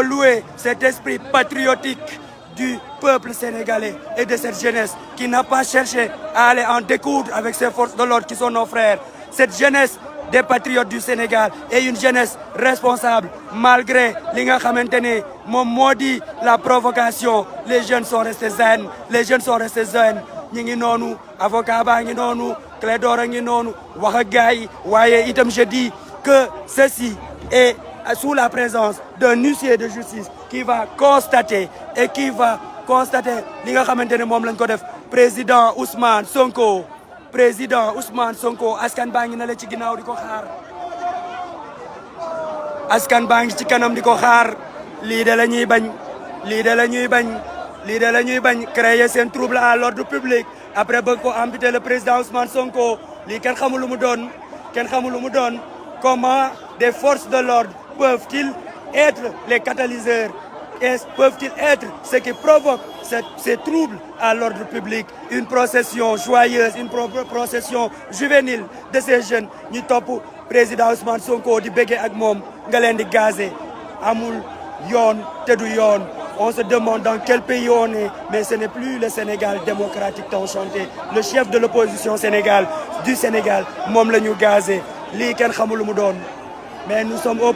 louer cet esprit patriotique du peuple sénégalais et de cette jeunesse qui n'a pas cherché à aller en découdre avec ces forces de l'ordre qui sont nos frères cette jeunesse des patriotes du Sénégal est une jeunesse responsable malgré li nga xamante ne moom moo di la provocation les jeunes sont restés zen ñi ngi noonu avocat baa ngi noonu Clédor a ngi noonu wax ak gars yi waaye itam je dis que ceci est sous la présence d'un huissier de justice qui va constater li nga xamante ne moom lañ ko def président Ousmane Sonko askan baa ngi na la ci ginnaaw di ko xaar askan baa ngi ci kanam di ko xaar lii de la ñuy bañ créer seen trouble à l'ordre public après bëgg ko amputer le président Ousmane Sonko lii kenn xamul lu mu doon comment des forces de l'ordre peuvent-ils être les catalyseurs et peuvent-ils être ce qui provoque ces troubles à l'ordre public une procession joyeuse une procession juvénile de ces jeunes ñu topp président Ousmane Sonko di béggee ak moom nga leen di gazé amul yoon te du yoon on se demande dans quel pays on est mais ce n'est plus le Sénégal démocratique tant chanté le chef de l'opposition du Sénégal moom la ñu gazé lii kenn xamul lu mu doon mais nous sommes au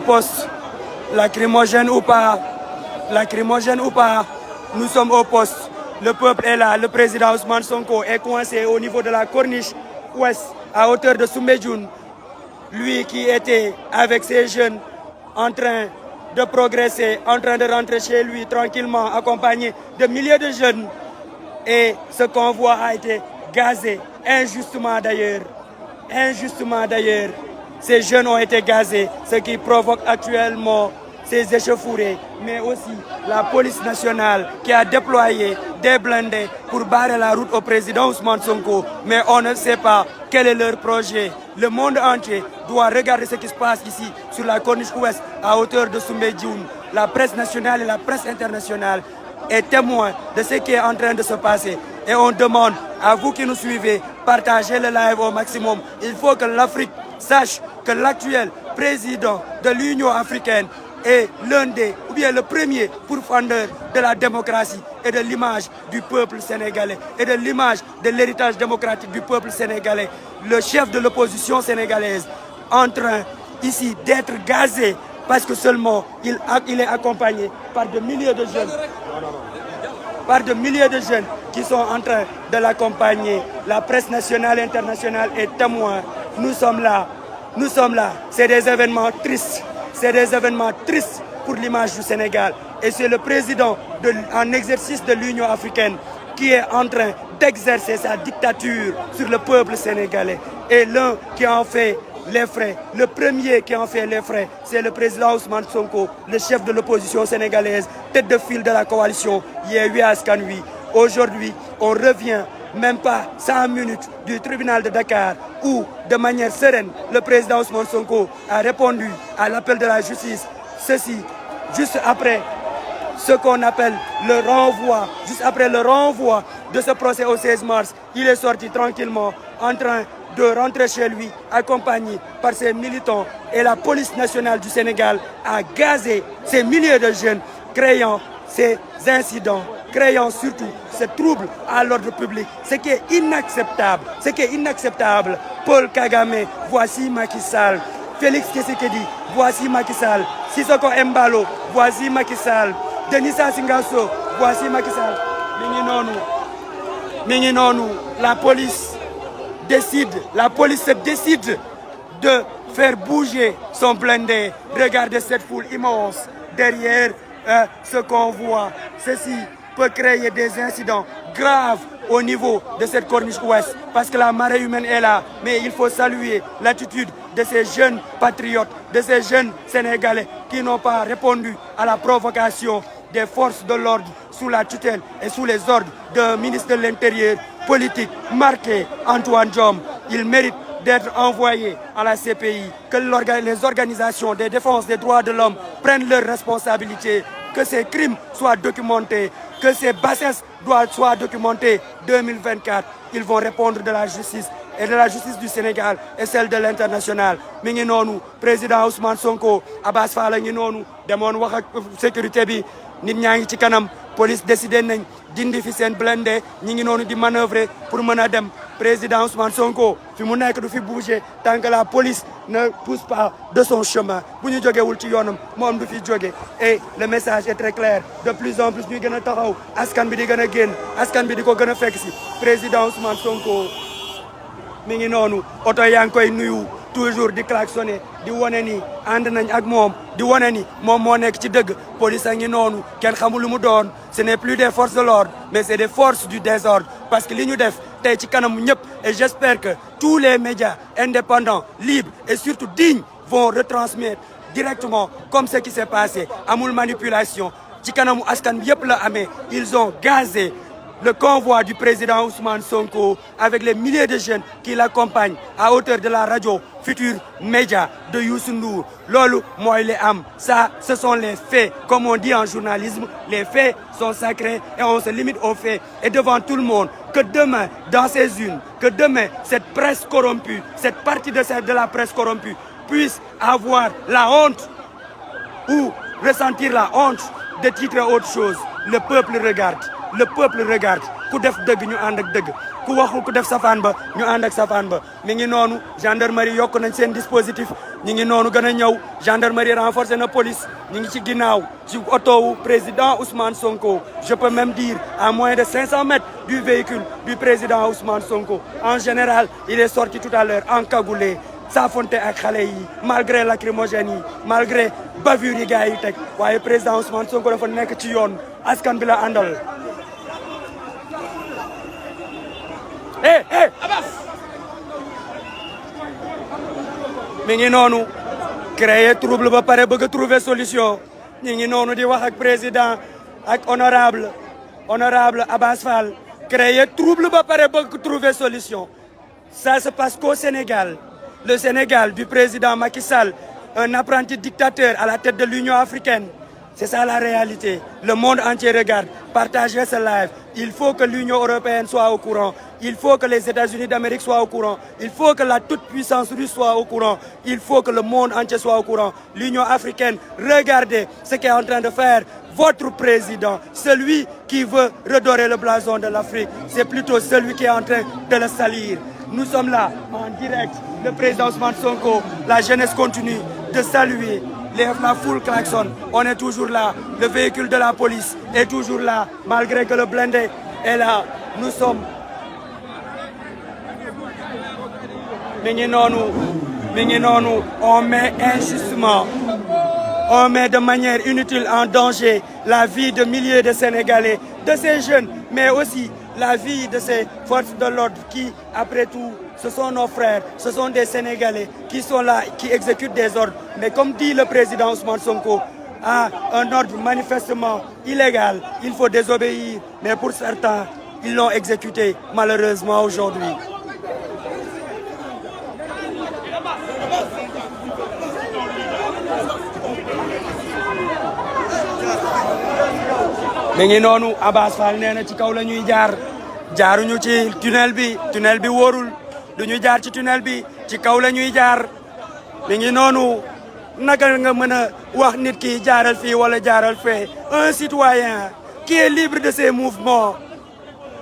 poste lacrymogène ou pas nous sommes au poste le peuple est là le président Ousmane Sonko est coincé au niveau de la corniche ouest à hauteur de Soumbédioune lui qui était avec ses jeunes en train de progresser en train de rentrer chez lui tranquillement accompagné de milliers de jeunes et ce convoi a été gazé injustement d'ailleurs ces jeunes ont été gazés ce qui provoque actuellement ces échauffourées mais aussi la police nationale qui a déployé des blindés pour barrer la route au président Ousmane Sonko mais on ne sait pas quel est leur projet le monde entier doit regarder ce qui se passe ici sur la corniche ouest à hauteur de Soumbédioune la presse nationale et la presse internationale est témoin de ce qui est en train de se passer et on demande à vous qui nous suivez partagez le live au maximum il faut que l'Afrique sache que l'actuel président de l'Union africaine est le premier pourfendeur de la démocratie et de l'image du peuple sénégalais et de l'image de l'héritage démocratique du peuple sénégalais. Le chef de l'opposition sénégalaise en train ici d'être gazé parce que seulement il est accompagné par de milliers de jeunes qui sont en train de l'accompagner. La presse nationale et internationale est témoin. Nous sommes là. C'est des événements tristes. C'est des événements tristes pour l'image du Sénégal. Et c'est le président en exercice de l'Union africaine qui est en train d'exercer sa dictature sur le peuple sénégalais. Et l'un qui en fait les frais, le premier qui en fait les frais, c'est le président Ousmane Sonko, le chef de l'opposition sénégalaise, tête de file de la coalition Yewwi Askan Wi. Aujourd'hui, on revient même pas 5 minutes du tribunal de Dakar où, de manière sereine, le président Ousmane Sonko a répondu à l'appel de la justice. Ceci, juste après ce qu'on appelle le renvoi, juste après le renvoi de ce procès au 16 mars, il est sorti tranquillement en train de rentrer chez lui, accompagné par ses militants. Et la police nationale du Sénégal a gazé ces milliers de jeunes, créant ces incidents, créant surtout ce trouble à l'ordre public, ce qui est inacceptable, Paul Kagame, voici Macky Sall, Félix Tshisekedi, voici Macky Sall, Sissoko Embalo, voici Macky Sall, Denis Sassou Nguesso, voici Macky Sall. Mi ngi noonu, la police se décide de faire bouger son blindé. Regardez cette foule immense derrière ce convoi. Ceci peut créer des incidents graves au niveau de cette corniche ouest parce que la marée humaine est là. Mais il faut saluer l'attitude de ces jeunes patriotes, de ces jeunes Sénégalais qui n'ont pas répondu à la provocation des forces de l'ordre sous la tutelle et sous les ordres d'un ministre de l'Intérieur politique marqué, Antoine Diome. Il mérite d'être envoyé à la CPI, que les organisations de défense des droits de l'homme prennent leurs responsabilités, que ces crimes soient documentés, que ces bassesses soient documentées. 2024, ils vont répondre de la justice et de la justice du Sénégal et celle de l'international. Mi ngi noonu président Ousmane Sonko, Abass Fall a ngi noonu demoon wax ak sécurité bi, nit ñaa ngi ci kanam, police décidé nañ dindi fi seen blindé, ñi ngi noonu di manœuvrer pour mën a dem. Président Ousmane Sonko fi mu nekk du fi bouger tant que la police ne pousse pas de son chemin. Bu ñu jógewul ci yoonam moom du fi jóge. Et le message est très clair, de plus en plus ñuy gën a taxaw, askan bi di gën a génn, askan bi di ko gën a fekk si. Président Ousmane Sonko mi ngi noonu, oto yaa ngi koy nuyu toujours di klaxonner, di wane ni ànd nañ ak moom, di wane ni moom moo nekk ci dëgg. Police a ngi noonu, kenn xamul lu mu doon. Ce n'est plus des forces de l'ordre, mais c'est des forces du désordre. Parce que li ñu def tey ci kanamu ñëpp, et j'espère que tous les médias indépendants, libres et surtout dignes vont retransmettre directement comme ce qui s'est passé. Amul manipulation, ci kanamu askan bi yëpp la amee. Ils ont gazé le convoi du président Ousmane Sonko avec les milliers de jeunes qui l'accompagnent à hauteur de la radio Futur Média de Youssou Ndour. Loolu mooy li am. Ça, ce sont les faits. Comme on dit en journalisme, les faits sont sacrés et on se limite aux faits. Et devant tout le monde, que demain, dans ces urnes, que demain, cette presse corrompue, cette partie de la presse corrompue puisse avoir la honte ou ressentir la honte de titrer autre chose. Le peuple regarde. Le peuple regarde. Ku def dëgg ñu ànd ak dëgg, ku waxul ku def safaan ba ñu ànd ak safaan ba. Mi ngi noonu gendarmerie yokk nañ seen dispositif, ñi ngi noonu gën a ñëw. Gendarmerie renforcé na police, ñi ngi ci ginnaaw ci oto wu président Ousmane Sonko. Je peux même dire à moins de 500 mètres du véhicule du président Ousmane Sonko. En général, il est sorti tout à l'heure encagoulé, saafonte ak xale yi, malgré lacrymogène yi, malgré bavure yi gars yi teg. Waaye président Ousmane Sonko dafa nekk ci yoon, askan bi la àndal. Abass mi ngi noonu créer trouble ba pare bëgg a trouver solution. ñi ngi noonu di wax ak président ak honorable Abass Fall, créer trouble ba pare bëgg trouver solution. Ça se passe qu'au Sénégal. Le Sénégal du président Macky Sall, un apprenti dictateur à la tête de l'Union africaine. C'est ça la réalité. Le monde entier regarde. Partagez ce live. Il faut que l'Union européenne soit au courant. Il faut que les États-Unis d'Amérique soient au courant. Il faut que la toute-puissance russe soit au courant. Il faut que le monde entier soit au courant. L'Union africaine, regardez ce qu'est en train de faire votre président. Celui qui veut redorer le blason de l'Afrique. C'est plutôt celui qui est en train de le salir. Nous sommes là, en direct. Le président Ousmane Sonko, la jeunesse continue de saluer. La foule klaxonne, on est toujours là. Le véhicule de la police est toujours là, malgré que le blindé est là. Nous sommes... Mi ngi noonu, on met injustement, on met de manière inutile en danger la vie de milliers de Sénégalais, de ces jeunes, mais aussi la vie de ces forces de l'ordre qui, après tout, ce sont nos frères, ce sont des Sénégalais qui sont là, qui exécutent des ordres. Mais comme dit le président Ousmane Sonko, à un ordre manifestement illégal, il faut désobéir. Mais pour certains, ils l'ont exécuté malheureusement aujourd'hui. mi ngi noonu Abass Fall nee na ci kaw la ñuy jaar, jaaruñu ci tunnel bi wóorul, du ñu jaar ci tunnel bi, ci kaw la ñuy jaar. mi ngi noonu, naka nga mën a wax nit ki jaaral fii wala jaaral fee. Un citoyen qui est libre de ses mouvements,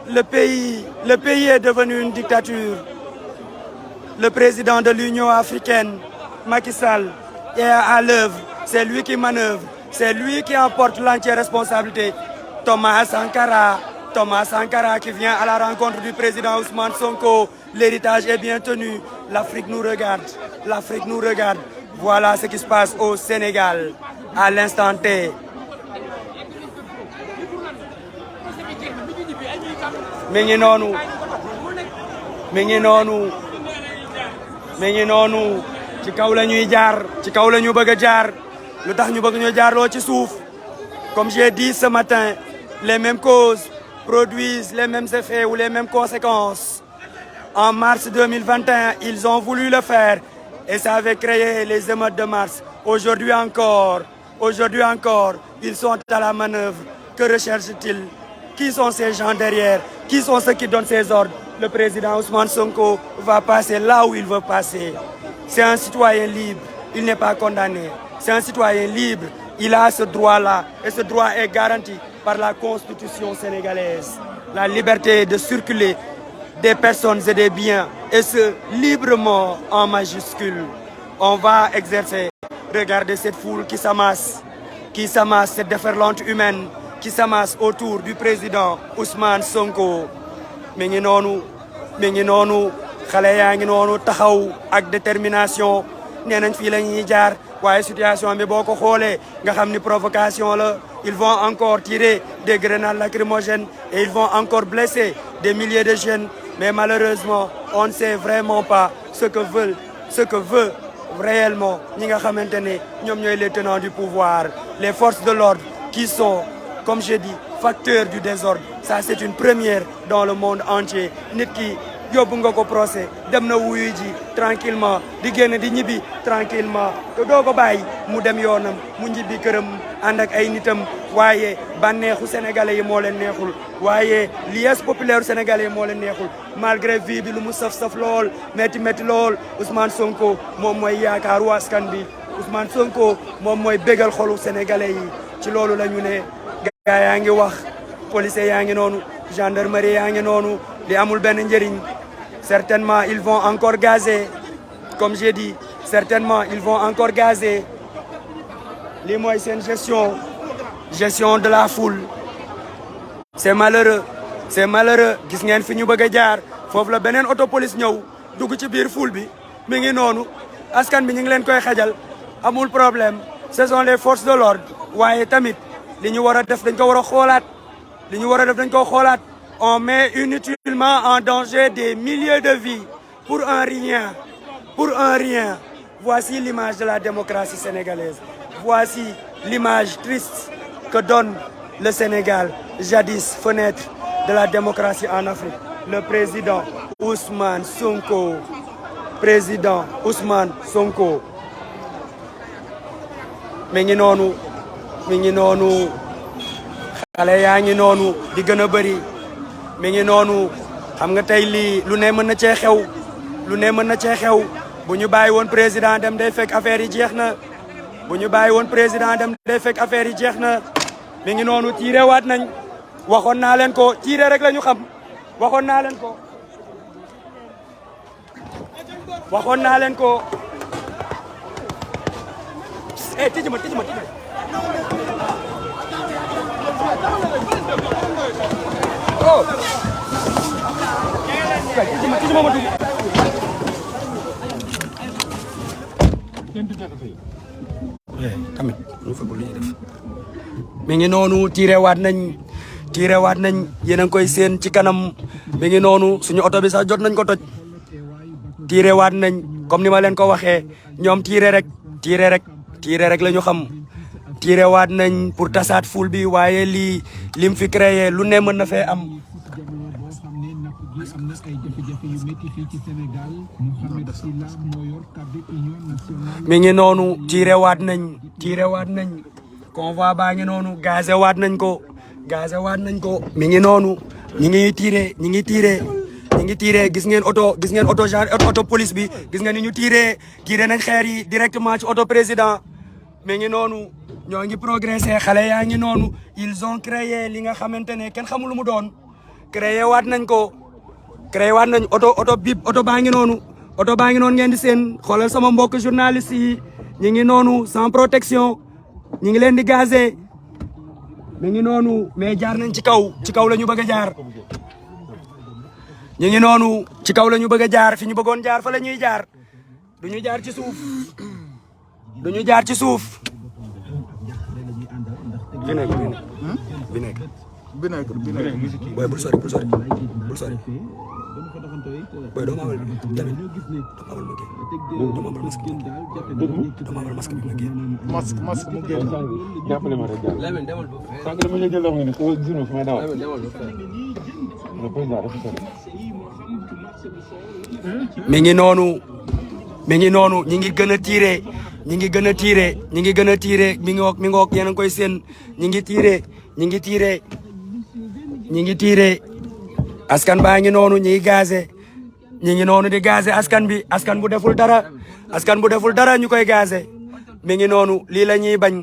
le pays est devenu une dictature. Le président de l'Union africaine, Macky Sall, est à l'œuvre. C'est lui qui manœuvre. C'est lui qui emporte l'entière responsabilité. Thomas Sankara qui vient à la rencontre du président Ousmane Sonko. L'héritage est bien tenu. L'Afrique nous regarde. L'Afrique nous regarde. Voilà ce qui se passe au Sénégal à l'instant T. mi ngi noonu ci kaw la ñuy jaar ci kaw la ñu bëgg a jaar lu tax ñu bëgg ñu jaarloo ci suuf comme j'ai dit ce matin les mêmes causes produisent les mêmes effets ou les mêmes conséquences. En mars 2021 ils ont voulu le faire et ça avait créé les émeutes de mars. Aujourd'hui encore ils sont à la manœuvre. Que recherchent-ils? Qui sont ces gens derrière? Qui sont ceux qui donnent ces ordres? Le président Ousmane Sonko va passer là où il veut passer. C'est un citoyen libre, il n'est pas condamné. C'est un citoyen libre, il a ce droit-là. Et ce droit est garanti par la Constitution sénégalaise. La liberté de circuler des personnes et des biens, et ce, librement en majuscule. On va exercer. Regardez cette foule qui s'amasse, cette déferlante humaine, qui s'amasse autour du président Ousmane Sonko. mi ngi noonu xale yaa ngi noonu taxaw ak détermination nee nañ fii la ñuy jaar waaye situation bi boo ko xoolee nga xam ni provocation la. Ils vont encore tirer des grenades lacrymogènes et ils vont encore blesser des milliers de jeunes. Mais malheureusement on ne sait vraiment pas ce que veut réellement ñi nga xamante ne ñoom ñooy les tenants du pouvoir, les forces de l'ordre qui sont, comme je dis, facteurs du désordre. Ça c'est une première dans le monde entier. Nit ki yóbbu nga ko procès dem na wuyu ji tranquillement di génn di ñibbi tranquillement te doo ko bàyyi mu dem yoonam mu ñibbi këram ànd ak ay nitam. waaye bànneexu sénégalais yi moo leen neexul waaye liesse populaire sénégalais yi moo leen neexul malgré vie bi lu mu saf lool métti lool. Ousmane Sonko moom mooy yaakaaru askan bi. Ousmane Sonko moom mooy bégal xolu sénégalais yi. ci loolu la ñu ne gaa yaa ngi wax policiers yaa ngi noonu gendarmerie yaa ngi noonu li amul benn njëriñ. Certainement ils vont encore gazer, comme j'ai dit, certainement ils vont encore gazer. Lii mooy seen gestion de la foule. C'est malheureux gis ngeen fi ñu bëgg a jaar foofu la beneen auto police ñëw dugg ci biir foule bi mi ngi noonu askan bi ñu ngi leen koy xajal amul problème. Ce sont les forces de l'ordre waaye tamit li ñu war a def dañ ko war a xoolaat. On met inutilement en danger des milliers de vies pour un rien. Voici l'image de la démocratie sénégalaise. Voici l'image triste que donne le Sénégal, jadis fenêtre de la démocratie en Afrique. Le président Ousmane Sonko. mi ngi noonu xale yaa ngi noonu di gën a bëri. mi ngi noonu xam nga tey lii lu ne mën na cee xew bu ñu bàyyi woon président dem day fekk affaire yi jeex na mi ngi noonu tiire waat nañ waxoon naa leen ko tiire rek la ñu xam waxoon naa leen ko tijji ma oh tamit ñu fa li def mi ngi noonu tiire waat nañ yéen a ngi koy seen ci kanam mi ngi noonu suñu oto bi sax jot nañ ko toj. tiire waat nañ comme ni ma leen ko waxee ñoom tiire rek la ñu xam. tiire waat nañ pour tasaat ful bi waaye lim fi créé lu ne mën na fee am. mi ngi noonu tiire waat nañ convoi baa ngi noonu gazé waat nañ ko mi ngi noonu ñi ngi tiire gis ngeen auto police bi gis ngeen ni ñu tiire nañ xeer yi directement ci auto président. mi ngi noonu ñoo ngi progressé xale yaa ngi noonu ils ont créé li nga xamante ne kenn xamul lu mu doon créé waat nañ ko créé waat nañ oto bip oto baa ngi noonu ngeen di seen xoolal sama mbokk journaliste yi ñi ngi noonu sans protection ñi ngi leen di gazé mi ngi noonu mais jaar nañ ci kaw la ñu bëgg a jaar ñi ngi noonu ci kaw la ñu bëgg a jaar fi ñu bëggoon jaar fa la ñuy jaar du ñu jaar ci suuf vinaigre boy bul sori boy doo ma amal tamit doo ma amal masque bi ma génn masque mu génn jàppale ma rek sànq dama ñu jël ni ko gisuma fu may dawal mi ngi noonu ñi ngi gën a tiire mi ngoog yéen a ngi koy seen ñi ngi tiire askan baa ngi noonu ñi ngi noonu di gazé askan bi askan bu deful dara ñu koy gazé mi ngi noonu lii la ñuy bañ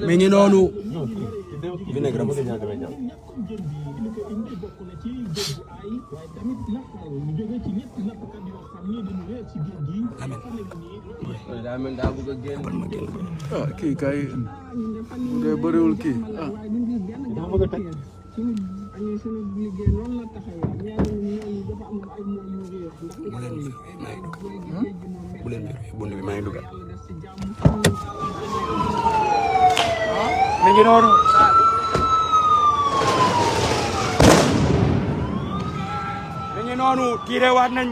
mi ngi noonu kii kay bu dee bëriwul kii mi ngi noonu tiire waat nañ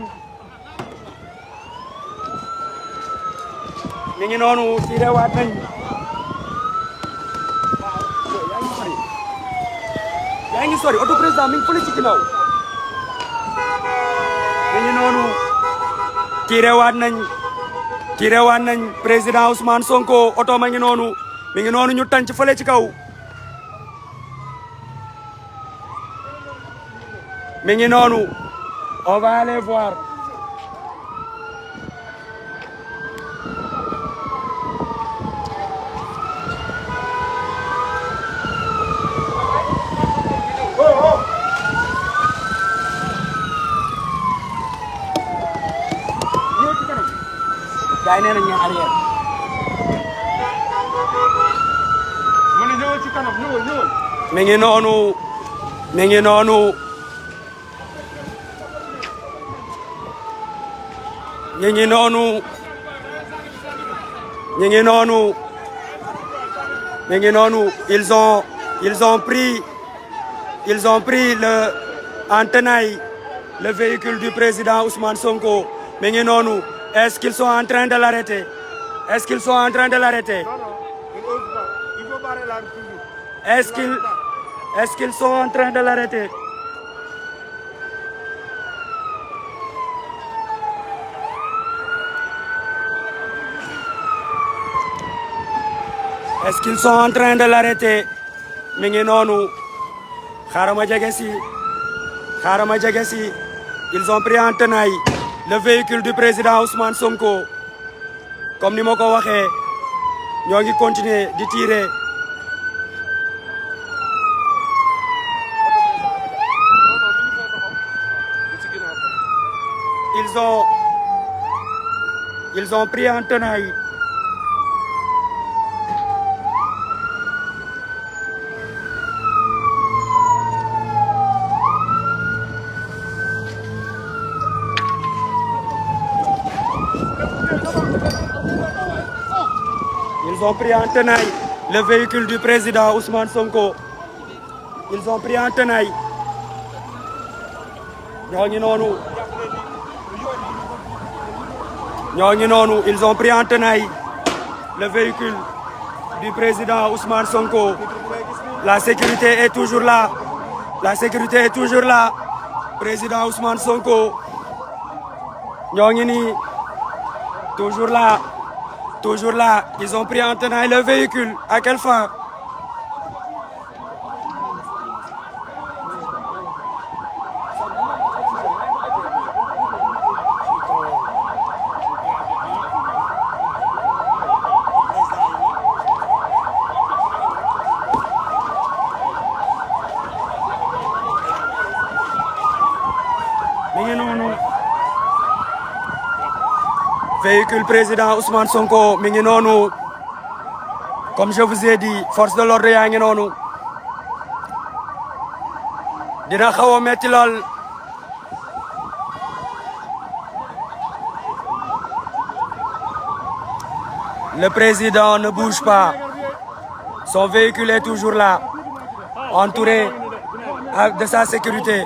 mi ngi noonu tiire waat nañ yaa ngi sori auto président mi ngi fële ci ginnaaw mi ngi noonu tiire waat nañ président Ousmane Sonko auto ma ngi noonu mi ngi noonu ñu tànc fële ci kaw mi ngi noonu on va aller voir gaay nee nañ ñu arrière ñëwal ci kanam ñëwal mi ngi noonu mi ngi noonu ñu ngi noonu ñu ngi noonu mi ngi noonu ils ont pris en tenaille le véhicule du président Ousmane Sonko mi ngi noonu est-ce qu'ils sont en train de l'arrêter est-ce qu'ils sont en train de l'arrêter est-ce qu'ils sont en train de l'arrêter est-ce qu'ils sont en train de l'arrêter mi ngi noonu xaaral ma jege si ils ont pris en tenaille le véhicule du président Ousmane Sonko comme ni ma ko waxee ñoo ngi continuer di tirer ils ont pris en tenaille le véhicule du président Ousmane Sonko. Ils ont pris en tenaille. Ñoo ngi noonu. Ils ont pris en tenaille le véhicule du président Ousmane Sonko. La sécurité est toujours là. Président Ousmane Sonko. Ñoo ngi nii. Toujours là, ils ont pris en tenaille le véhicule. À quelle fin? véhicule président Ousmane Sonko mi ngi noonu comme je vous ai dit force de l'ordre yaa ngi noonu dina xaw a metti lool le président ne bouge pas son véhicule est toujours là entouré de sa sécurité.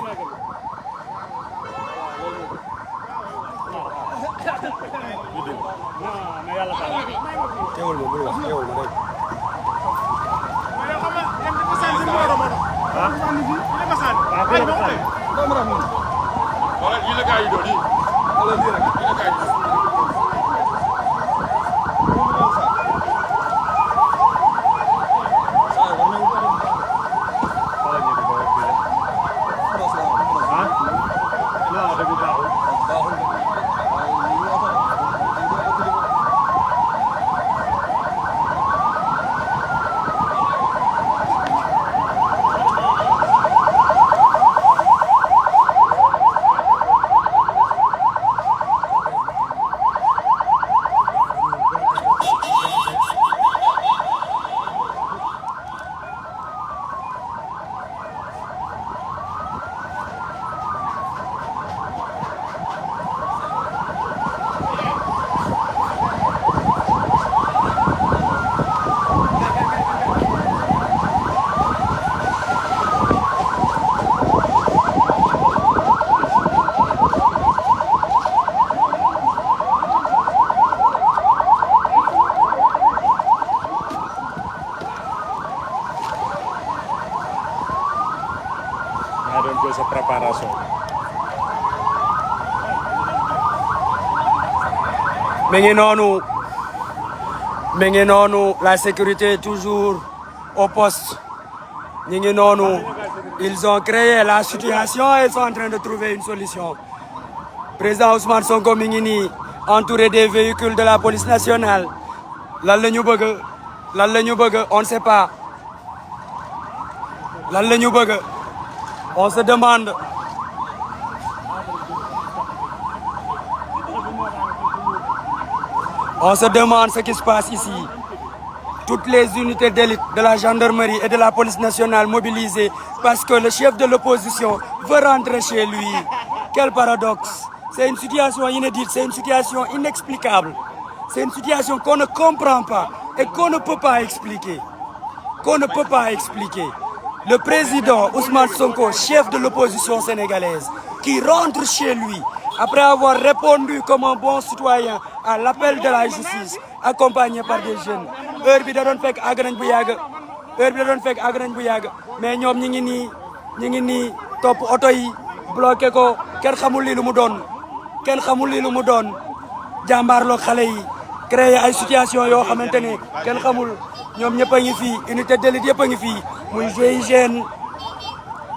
mi ngi noonu la sécurité toujours au poste mi ngi noonu ils ont créé la situation et ils sont en train de trouver une solution président Ousmane Sonko mi ngi nii entouré des véhicules de la police nationale lan la ñu bëgg on ne sait pas lan la ñu bëgg on se demande. On se demande ce qui se passe ici. Toutes les unités d'élite de la gendarmerie et de la police nationale mobilisées parce que le chef de l'opposition veut rentrer chez lui. Quel paradoxe. C'est une situation inédite, c'est une situation inexplicable. C'est une situation qu'on ne comprend pas et qu'on ne peut pas expliquer. Le président Ousmane Sonko, chef de l'opposition sénégalaise, qui rentre chez lui après avoir répondu comme un bon citoyen à l'appel de la justice, accompagné par des jeunes. Heure bi da doon fekk àgg nañ bu yàgg mais ñoom ñi ngi nii topp oto yi bloqué ko kenn xamul lii lu mu doon jàmbaarloo xale yi créer ay situation yoo xamante ne kenn xamul ñoom ñëpp a ngi fii unité d'élite yëpp a ngi fii muy GIGN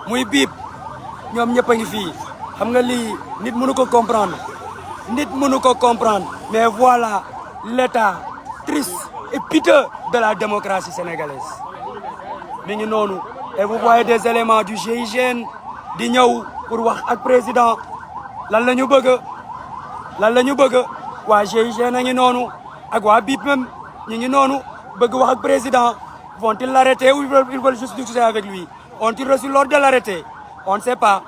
muy BIP ñoom ñëpp a ngi fii xam nga lii nit mënu ko comprendre mais voilà l'état triste et piteux de la démocratie sénégalaise mi ngi noonu et vous voyez des éléments du GIGN di ñëw pour wax ak président lan la ñu bëgg waa GIGN a ngi noonu ak waa BIP même ñi ngi noonu bëgg wax ak président vont-ils l'arrêter ou ils veulent juste discuter avec lui ont-ils reçu l'ordre de l'arrêter on ne sait pas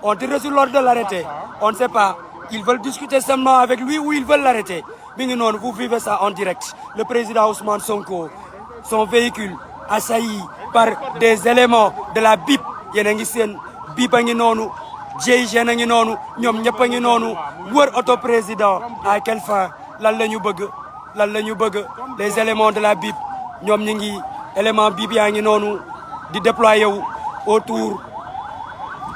ont-ils reçu l'ordre de l'arrêter on ne sait pas ils veulent discuter seulement avec lui ou ils veulent l'arrêter mi ngi noonu vous vivez ça en direct le président Ousmane Sonko son véhicule assailli par des éléments de la BIP yéen a ngi seen BIP a ngi noonu GIGN a ngi noonu ñoom ñëpp a ngi noonu wër auto président à quelle fin lan la ñu bëgg les éléments de la BIP ñoom ñi ngi élément BIP yaa ngi noonu di déployer wu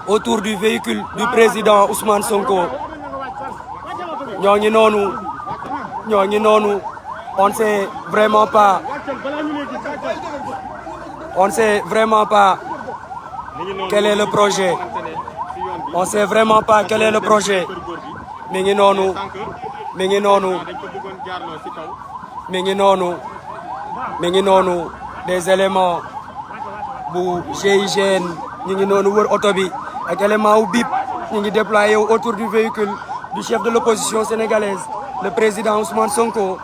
autour du véhicule du président Ousmane Sonko ñoo ngi noonu on ne sait vraiment pas quel est le projet mi ngi noonu des éléments bu GIGN ñi ngi noonu wër oto bi ak élément wu BIP ñi ngi déployé autour du véhicule du chef de l'opposition sénégalaise le président Ousmane Sonko.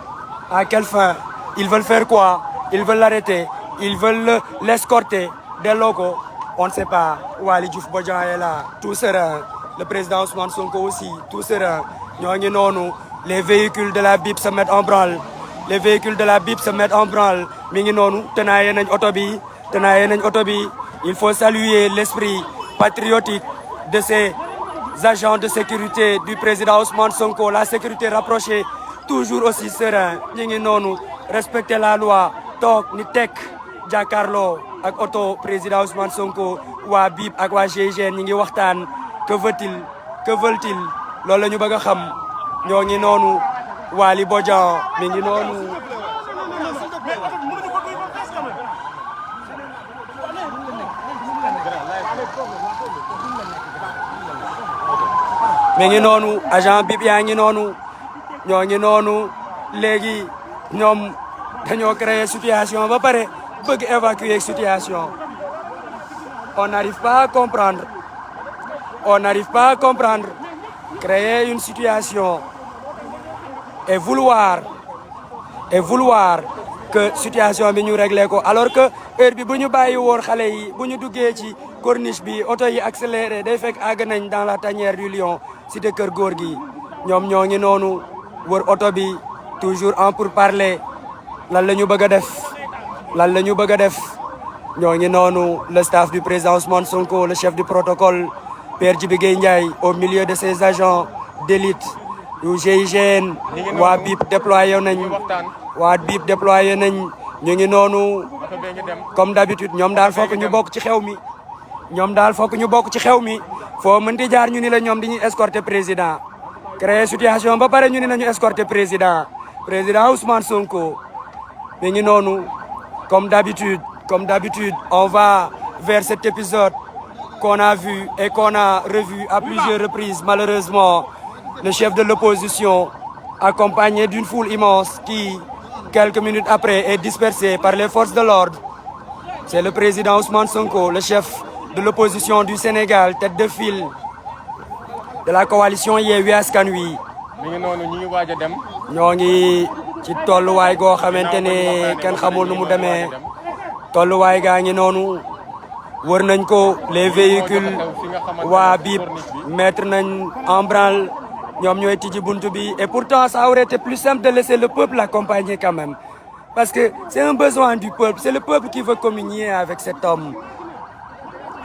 À quelle fin? Ils veulent faire quoi? Ils veulent l'arrêter. Ils veulent l'escorter des locaux. On ne sait pas. Waly Diouf Bodian est là, tout serein. Le président Ousmane Sonko aussi, tout serein. ñoo ngi noonu. Les véhicules de la BIP se mettent en branle. Les véhicules de la BIP se mettent en branle. mi ngi noonu tenaaye nañ oto bi. tenaaye nañ oto bi. Il faut saluer l'esprit patriotique de ces agents de sécurité du président Ousmane Sonko. La sécurité rapprochée, toujours aussi serein. ñi ngi noonu respecter la loi. toog ni tekk jàkkaarloo ak oto président Ousmane Sonko. waa BIP ak waa GIGN ñi ngi waxtaan. que veut-il? Que veulent-ils? loolu la ñu bëgg a xam. ñoo ngi noonu Waly Bodian mi ngi noonu. mi ngi noonu agent BIP yaa ngi noonu. ñoo ngi noonu léegi ñoom dañoo créer situation ba pare bëgg évacuer situation. On n'arrive pas à comprendre. On n'arrive pas à comprendre. Créer une situation et vouloir que situation bi ñu réglé ko alors que heure bi bu ñu bàyyi woon xale yi bu ñu duggee ci corniche bi oto yi accéléré day fekk àgg nañ dans la tanière du lion cité Kër Gorgui ñoom ñoo ngi noonu wër oto bi toujours en pourparlers lan la ñu bëgg a def lan la ñu bëgg a def ñoo ngi noonu le staff du président Ousmane Sonko le chef du protocole Père Djibi Gueye Ndiaye au milieu de ses agents d'élite yu GIGN waa BIP déployé nañ waa BIP déployé nañ ñu ngi noonu comme d'habitude ñoom daal fokk ñu bokk ci xew mi ñoom daal fokk ñu bokk ci xew mi foo mënti jaar ñu ni la ñoom dañuy escorter président créer situation ba pare ñu ni nañu escorter président Ousmane Sonko mi ngi noonu comme d'habitude on va vers cet épisode qu'on a vu et qu'on a revu à plusieurs reprises. Malheureusement, le chef de l'opposition, accompagné d'une foule immense qui, quelques minutes après, est dispersé par les forces de l'ordre. C'est le président Ousmane Sonko, le chef de l'opposition du Sénégal, tête de file de la coalition Yewwi Askan Wi. ñoo ngi ci tolluwaay goo xamante ne kenn xamul nu mu demee tolluwaay gaa ngi noonu. wër nañ ko les véhicules waa BIP mettre nañ en branle ñoom ñooy tijji buntu bi et pourtant ça aurait été plus simple de laisser le peuple l'accompagner quand même parce que c'est un besoin du peuple, c'est le peuple qui veut communier avec cet homme.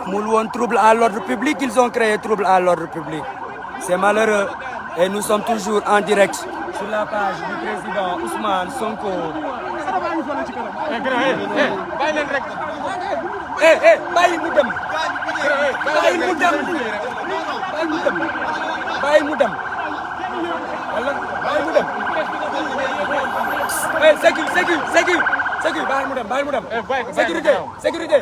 amul woon trouble à l'ordre public, ils ont créé trouble à l'ordre public. C'est malheureux et nous sommes toujours en direct sur la page du président Ousmane Sonko. bàyyi mu dem bàyyi mu dem bàyyi mu dem wala bàyyi mu dem sécu bàyyi mu dem sécurité sécurité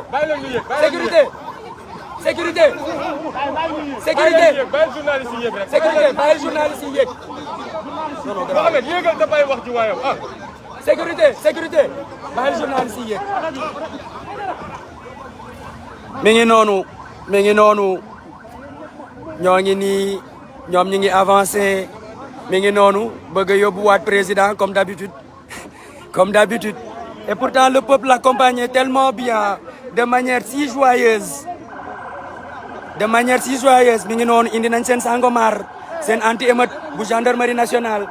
sécurité sécurité sécurité bàyyi journaliste yi yéeg Mohamed yéegal te bàyyi wax ji waayam sécurité bàyyi journaliste yi yéeg mi ngi noonu ñoo ngi nii ñoom ñi ngi avancé mi ngi noonu bëgg a yóbbuwaat président comme d'habitude et pourtant le peuple l'accompagnait tellement bien de manière si joyeuse mi ngi noonu indi nañ seen Sangomar seen anti-émeute bu gendarmerie nationale.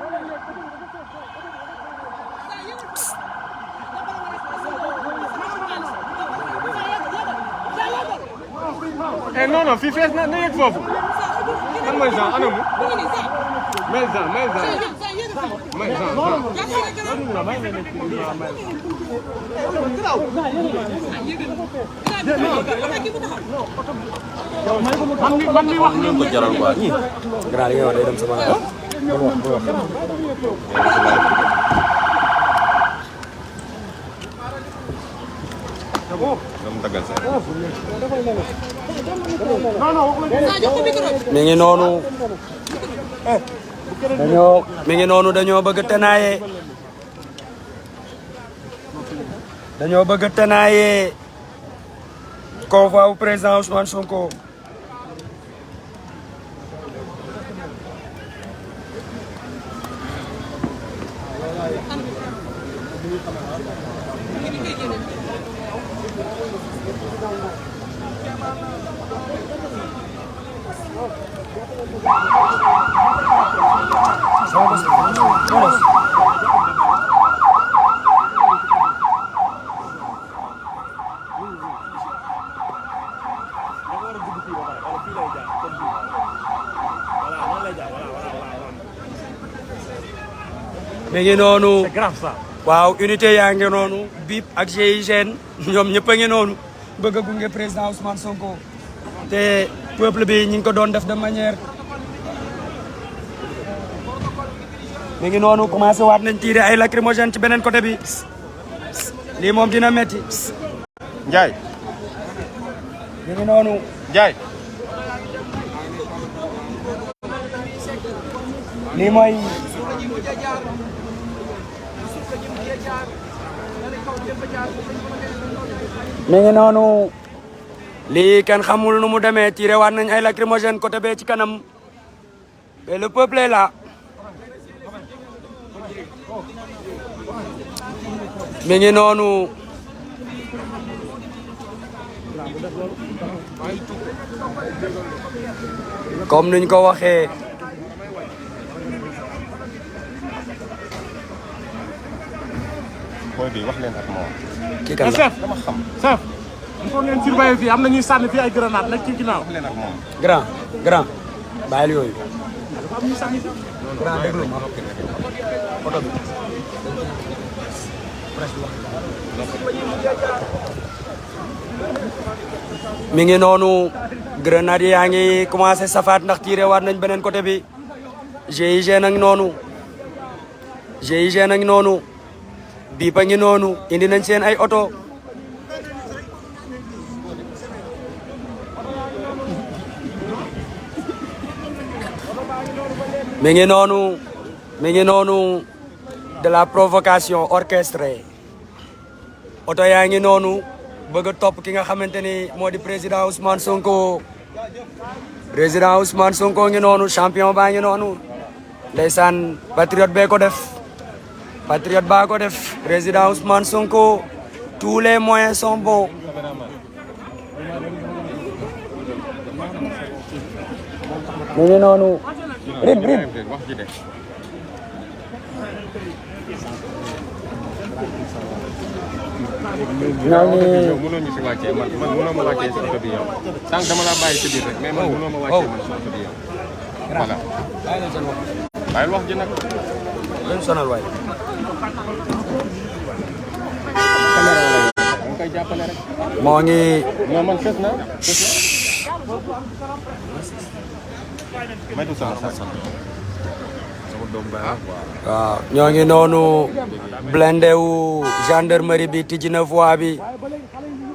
non fii fees na yegg foofu. kan mooy Jean ana mu. may Jean. man mi wax ni ko jaral quoi ñi. grand li nga wax day dem sama mi ngi noonu dañoo bëgg tenaaye convoi au président Ousmane Sonko. mi ngi noonu waaw unité yaa ngi noonu BIP ak GIGN ñoom ñëpp a ngi noonu bëgg a gunge président Ousmane Sonko te peuple bi ñu ngi ko doon def de manière mi ngi noonu commencé waat nañ tirer ay lacrymogène ci beneen côté bi lii moom dina metti Ndiaye mi ngi noonu Ndiaye lii mooy mi ngi noonu lii kenn xamul nu mu demee tiré waat nañ ay lacrymogène côté bee ci kanam mais le peuple est là mi ngi noonu comme niñ ko waxee booy bi wax leen ak moom. kii kan la chef chef il faut ngeen surveiller fii am na ñuy sànni fii ay grenade nag ci ginnaaw. wax leen ak moom. grand bàyyil yooyu dafa am ñuy sànni fii. grand déglu ma oto bi mi ngi noonu grenade yaa ngi commencé safaat ndax tiré waat nañ beneen côté bi GIGN a ngi noonu GIGN a ngi noonu BIP a ngi noonu indi nañ seen ay oto mi ngi noonu de la provocation orchestrée oto yaa ngi noonu bëgg a topp ki nga xamante ni moo di président Ousmane Sonko ngi noonu champion baa ngi noonu ndeysaan patriote bee ko def président Ousmane Sonko tous les moyens sont bons mi ngi noonu rim ñoo ngi mënoo ñu si wàccee man mënoo ma wàccee si oto bi yow sànq dama la bàyyi si biir rek mais man mënoo ma wàccee man si oto bi yow voilà bàyyil wax ji nag leen sonal waay danga koy jàppale rek moo ngi non man fes na may du sama waaw ñoo ngi noonu blindé wu gendarmerie bi tijji na voie bi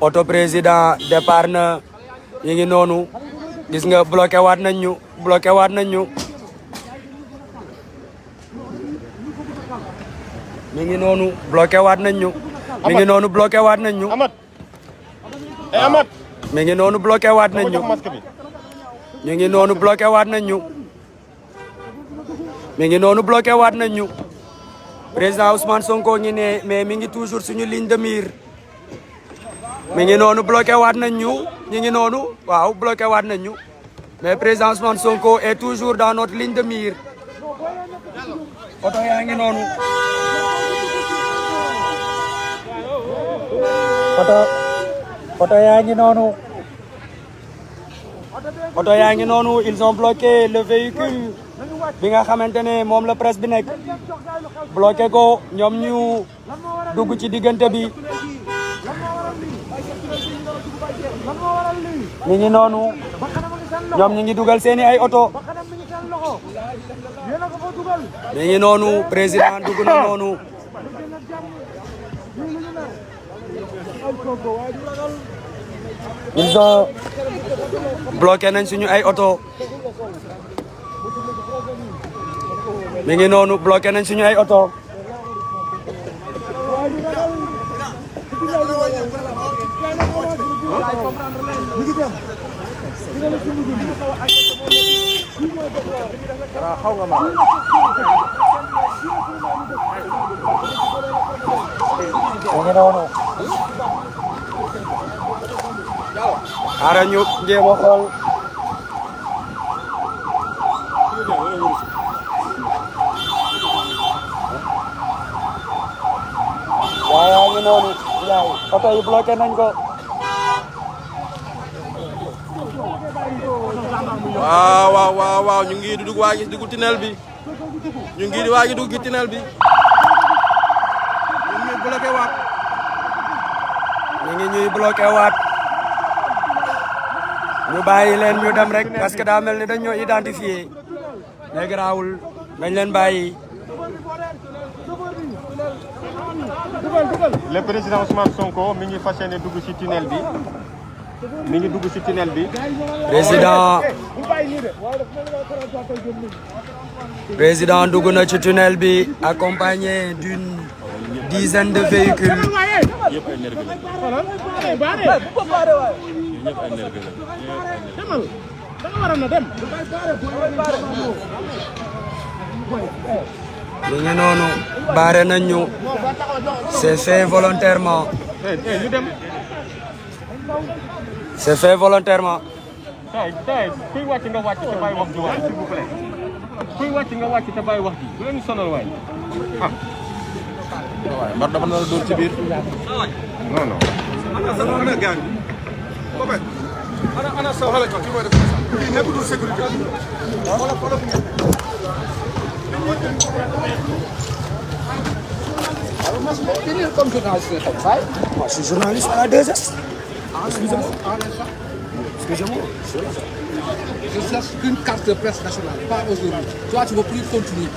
auto président départ na ñu ngi noonu gis nga bloqué waat nañ ñu mi ngi noonu bloqué waat nañ ñu mi ngi noonu bloqué waat nañ ñu Amat Amat mi ngi noonu bloqué waat nañ ñu ñu ngi noonu bloqué waat nañ ñu mi ngi noonu bloqué waat nañ ñu président Ousmane Sonko ngi ne mais mi ngi toujours suñu ligne de mire mi ngi noonu bloqué waat nañ ñu ñu ngi noonu waaw bloqué waat nañ ñu mais président Ousmane Sonko est toujours dans notre ligne de mire oto yaa ngi noonu oto yaa ngi noonu oto yaa ngi noonu ils ont bloqué le véhicule bi nga xamante ne moom la presse bi nekk bloqué ko ñoom ñu dugg ci diggante bi ñu ngi noonu ñoom ñu ngi dugal seeni ay oto ñu ngi noonu président dugg na noonu ils ont bloqué nañ suñu ay oto mi ngi noonu bloqué nañ suñu ay oto mu ngi noonu xaaral ñu jéem a xool waaye yaa ngi noonu yaay oto yi bloqué nañ ko waaw ñu ngi dugg waa ngi dugg tunnel bi ñu ngi waa ngi dugg ci tunnel bi ñu ngi bloqué waat ñu ngi ñuy bloqué waat ñu bàyyi leen ñu dem rek parce que daa mel ni dañ ñoo identifié mais garaawul nañ leen bàyyi le président Ousmane Sonko mi ngi fas yéene dugg ci tunnel bi mi ngi dugg ci tunnel bi. président dugg na ci tunnel bi accompagné d'une dizaine de véhicules. yëpp ay nervi la. ñëpp ay nervi la. ñu ngi noonu baare nañ ñu c'est fait volontairement. ñu dem. c'est fait volontairement. tey kuy wàcc nga wàcc te bàyyi wax ji waay s'il vous plaît kuy wàcc nga wàcc te bàyyi wax ji bu leen sonal waay ah. waaye mbar dafa nar a dóor ci biir non non. Moi, je suis journaliste à la 2S. Excusez-moi. Excusez-moi. Je cherche qu'une carte de presse nationale, pas aujourd'hui. Toi, tu ne veux plus continuer.